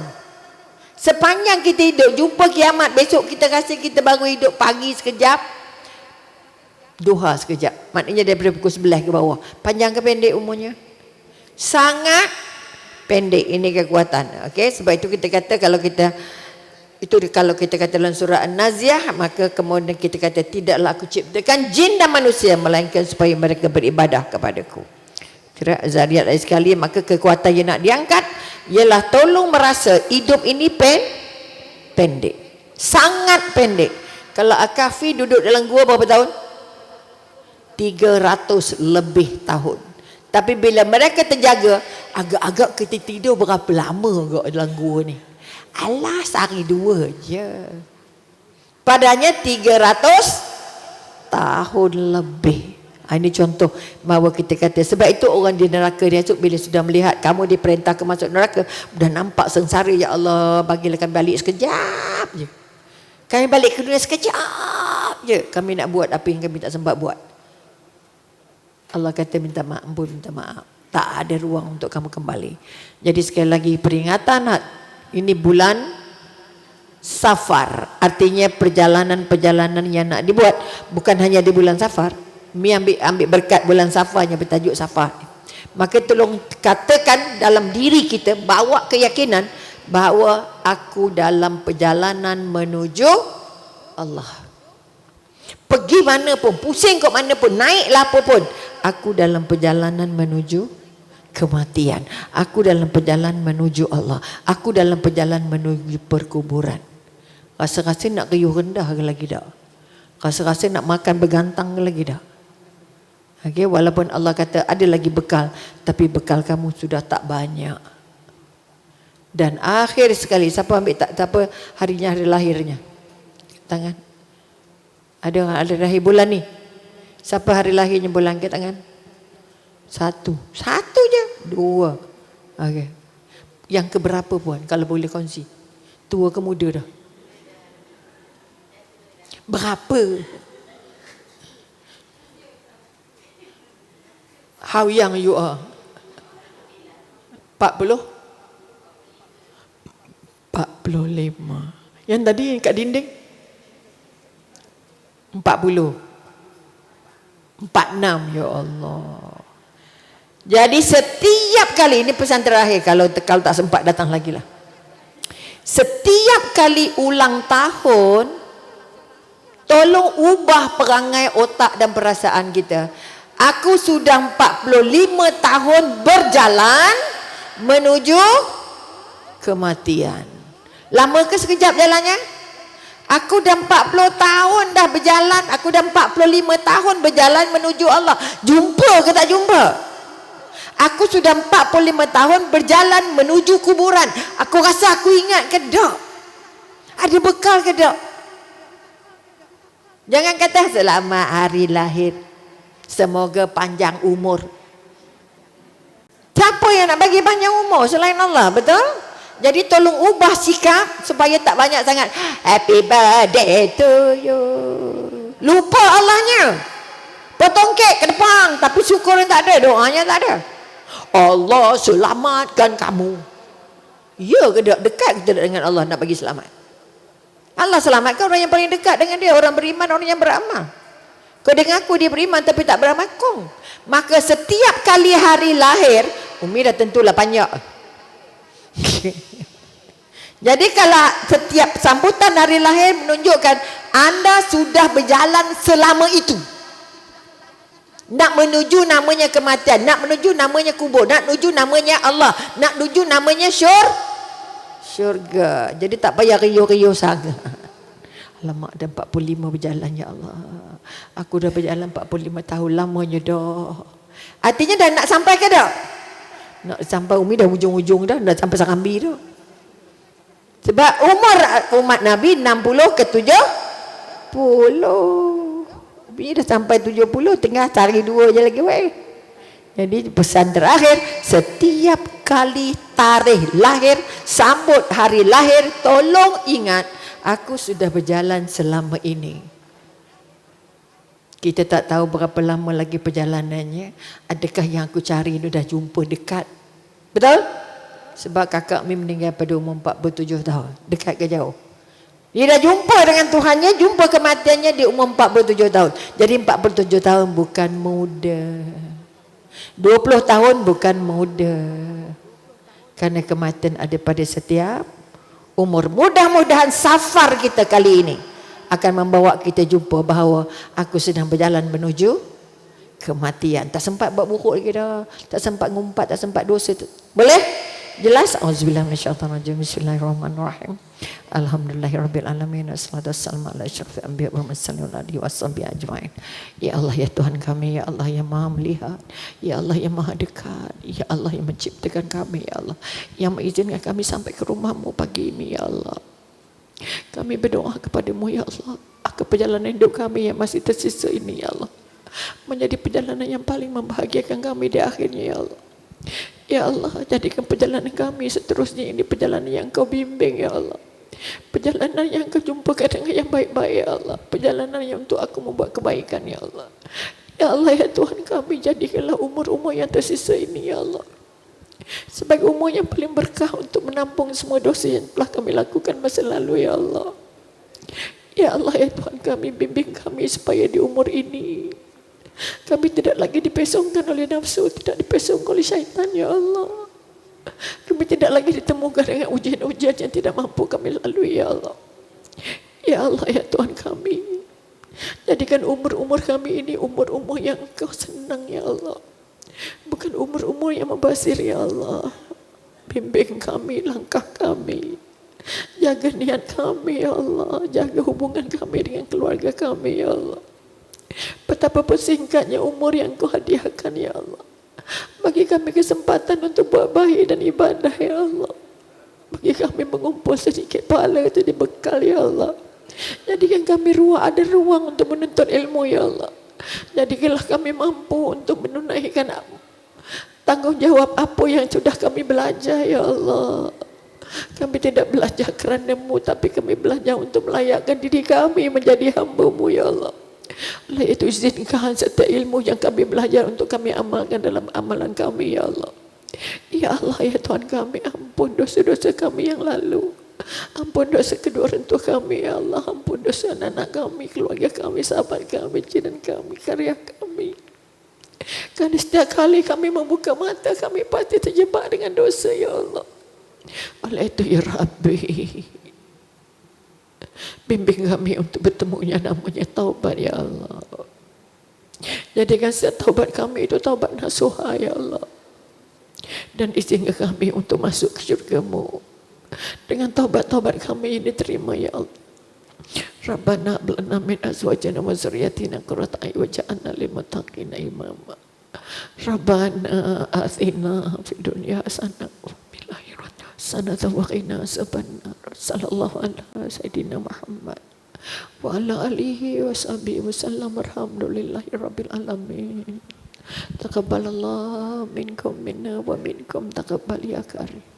Sepanjang kita hidup jumpa kiamat besok kita rasa kita baru hidup pagi sekejap, duha sekejap. Maknanya daripada pukul 11 ke bawah. Panjang ke pendek umurnya? Sangat pendek. Ini kekuatan. Okey, sebab itu kita kata kalau kita kata dalam surah An-Naziah, maka kemudian kita kata tidaklah aku ciptakan jin dan manusia melainkan supaya mereka beribadah kepadaku. Kira Zariyat ayat sekali, maka kekuatan yang nak diangkat ialah tolong merasa hidup ini pendek. Sangat pendek. Kalau Al-Kahfi duduk dalam gua berapa tahun? 300 lebih tahun. Tapi bila mereka terjaga, agak-agak kita tidur berapa lama agak dalam gua ni? Alah, sehari 2 je. Padanya 300 tahun lebih. Ini contoh bahawa kita kata, sebab itu orang di neraka ni esok bila sudah melihat kamu diperintah ke masuk neraka, dah nampak sengsara, ya Allah, bagilah kami balik sekejap je. Kami balik ke dunia sekejap je. Kami nak buat apa yang kami tak sempat buat. Allah kata minta maaf, ampun, minta maaf. Tak ada ruang untuk kamu kembali. Jadi sekali lagi peringatan, ini bulan Safar. Artinya perjalanan-perjalanan yang nak dibuat bukan hanya di bulan Safar. Mi ambil berkat bulan Safarnya bertajuk Safar. Maka tolong katakan dalam diri kita, bawa keyakinan bahawa aku dalam perjalanan menuju Allah. Pergi mana pun, pusing ke mana pun, naiklah apa pun, aku dalam perjalanan menuju kematian. Aku dalam perjalanan menuju Allah. Aku dalam perjalanan menuju perkuburan. Rasa-rasa nak keyuh rendah ke lagi tak? Rasa-rasa nak makan bergantang ke lagi tak? Okay, walaupun Allah kata ada lagi bekal, tapi bekal kamu sudah tak banyak. Dan akhir sekali, siapa ambil siapa harinya, hari lahirnya? Tangan. Ada orang ada lahir bulan ni? Siapa hari lahirnya bulan ke tangan? Satu je. 2. Okay. Yang keberapa pun kalau boleh kongsi. tua ke muda dah? Berapa? How young you are? 40? 45. Yang tadi kat dinding? 40. 46, ya Allah. Jadi setiap kali, ini pesan terakhir, kalau tak sempat datang lagi lah. Setiap kali ulang tahun, tolong ubah perangai otak dan perasaan kita. Aku sudah 45 tahun berjalan menuju kematian. Lama ke sekejap jalannya? Aku dah 40 tahun dah berjalan. Aku dah 45 tahun berjalan menuju Allah. Jumpa ke tak jumpa? Aku sudah 45 tahun berjalan menuju kuburan. Aku rasa aku ingat ke tak? Ada bekal ke tak? Jangan kata selamat hari lahir, semoga panjang umur. Siapa yang nak bagi panjang umur selain Allah? Betul? Jadi tolong ubah sikap supaya tak banyak sangat happy birthday to you. Lupa Allahnya. Potong kek ke depan, tapi syukur yang tak ada, doanya tak ada. Allah selamatkan kamu. Ya ke tak? Dekat kita dengan Allah nak bagi selamat? Allah selamatkan orang yang paling dekat dengan dia, orang beriman, orang yang beramal. Kau dengar aku dia beriman tapi tak beramal kong. Maka setiap kali hari lahir, Umi dah tentulah panjang. Jadi kalau setiap sambutan hari lahir menunjukkan anda sudah berjalan selama itu. Nak menuju namanya kematian, nak menuju namanya kubur, nak menuju namanya Allah, nak menuju namanya syurga. Jadi tak payah riuh-riuh sangat. Alamak, dah 45 berjalan, ya Allah. Aku dah berjalan 45 tahun, lamanya dah. Artinya dah nak sampai ke dah? Nak sampai, Umi dah ujung-ujung dah sampai Sarambi dah. Sebab umur umat Nabi 60 ke 70. Umi dah sampai 70, tinggal cari 2 je lagi weh. Jadi pesan terakhir, setiap kali tarikh lahir, sambut hari lahir, tolong ingat, aku sudah berjalan selama ini. Kita tak tahu berapa lama lagi perjalanannya. Adakah yang aku cari itu dah jumpa dekat? Betul? Sebab kakak Mi meninggal pada umur 47 tahun. Dekat ke jauh? Dia dah jumpa dengan Tuhannya, jumpa kematiannya di umur 47 tahun. Jadi 47 tahun bukan muda. 20 tahun bukan muda. Karena kematian ada pada setiap umur. Mudah-mudahan safar kita kali ini akan membawa kita jumpa bahawa aku sedang berjalan menuju kematian. Tak sempat buat buruk lagi dah. Tak sempat ngumpat, tak sempat dosa. Boleh? Jelas? Auzubillahi minasyaitonirrajim. Bismillahirrahmanirrahim. Alhamdulillahirabbil alamin. Wassalatu wassalamu ala asyrafil anbiya wa mursalin alihi washabihi ajmain. Ya Allah, ya Tuhan kami, ya Allah yang Maha melihat, ya Allah yang Maha dekat, ya Allah yang menciptakan kami, ya Allah yang mengizinkan kami sampai ke rumah-Mu pagi ini, ya Allah. Kami berdoa kepadamu, ya Allah, agar perjalanan hidup kami yang masih tersisa ini, ya Allah, menjadi perjalanan yang paling membahagiakan kami di akhirnya, ya Allah. Ya Allah, jadikan perjalanan kami seterusnya ini perjalanan yang Kau bimbing, ya Allah. Perjalanan yang Kau jumpakan dengan yang baik-baik, ya Allah. Perjalanan yang untuk aku membuat kebaikan, ya Allah. Ya Allah, ya Tuhan kami, jadikanlah umur-umur yang tersisa ini, ya Allah, sebagai umur yang paling berkah untuk menampung semua dosa yang telah kami lakukan masa lalu, ya Allah. Ya Allah, ya Tuhan kami, bimbing kami supaya di umur ini kami tidak lagi dipesongkan oleh nafsu, tidak dipesongkan oleh syaitan, ya Allah. Kami tidak lagi ditemukan dengan ujian-ujian yang tidak mampu kami lalui, ya Allah. Ya Allah, ya Tuhan kami, jadikan umur-umur kami ini umur-umur yang Kau senang, ya Allah. Bukan umur-umur yang membazir, ya Allah. Bimbing kami, langkah kami, jaga niat kami, ya Allah. Jaga hubungan kami dengan keluarga kami, ya Allah. Betapapun singkatnya umur yang Kau hadiahkan, ya Allah, bagi kami kesempatan untuk buat baik dan ibadah, ya Allah. Bagi kami mengumpul sedikit pahala itu di bekal, ya Allah. Jadikan kami ada ruang untuk menuntut ilmu, ya Allah. Jadikanlah kami mampu untuk menunaikan tanggungjawab apa yang sudah kami belajar, ya Allah. Kami tidak belajar kerana-Mu, tapi kami belajar untuk melayakkan diri kami menjadi hamba-Mu, ya Allah. Oleh itu izinkan serta ilmu yang kami belajar untuk kami amalkan dalam amalan kami, ya Allah. Ya Allah, ya Tuhan kami, ampun dosa-dosa kami yang lalu. Ampun dosa kedua orang tua kami, ya Allah. Ampun dosa anak-anak kami, keluarga kami, sahabat kami, jiran kami, karya kami. Kerana setiap kali kami membuka mata, kami pasti terjebak dengan dosa, ya Allah. Oleh itu, ya Rabbi, bimbing kami untuk bertemunya namanya taubat, ya Allah. Jadikan setiap taubat kami itu taubat nasuha, ya Allah. Dan izinkan kami untuk masuk ke syurga-Mu. Dengan taubat-taubat kami ini terima, ya Allah. Rabbana hab lana min azwajina wa dzurriyyatina qurrata a'yun waj'alna lil muttaqina imama. Rabbana atina fid dunya hasanah wa fil akhirati hasanah wa qina adzabannar. Sallallahu ala sayyidina Muhammad wa ala alihi wa sahbihi wasallam. Alhamdulillahi rabbil alamin. Taqabbalallahu minkum minna wa minkum taqabbal ya karim.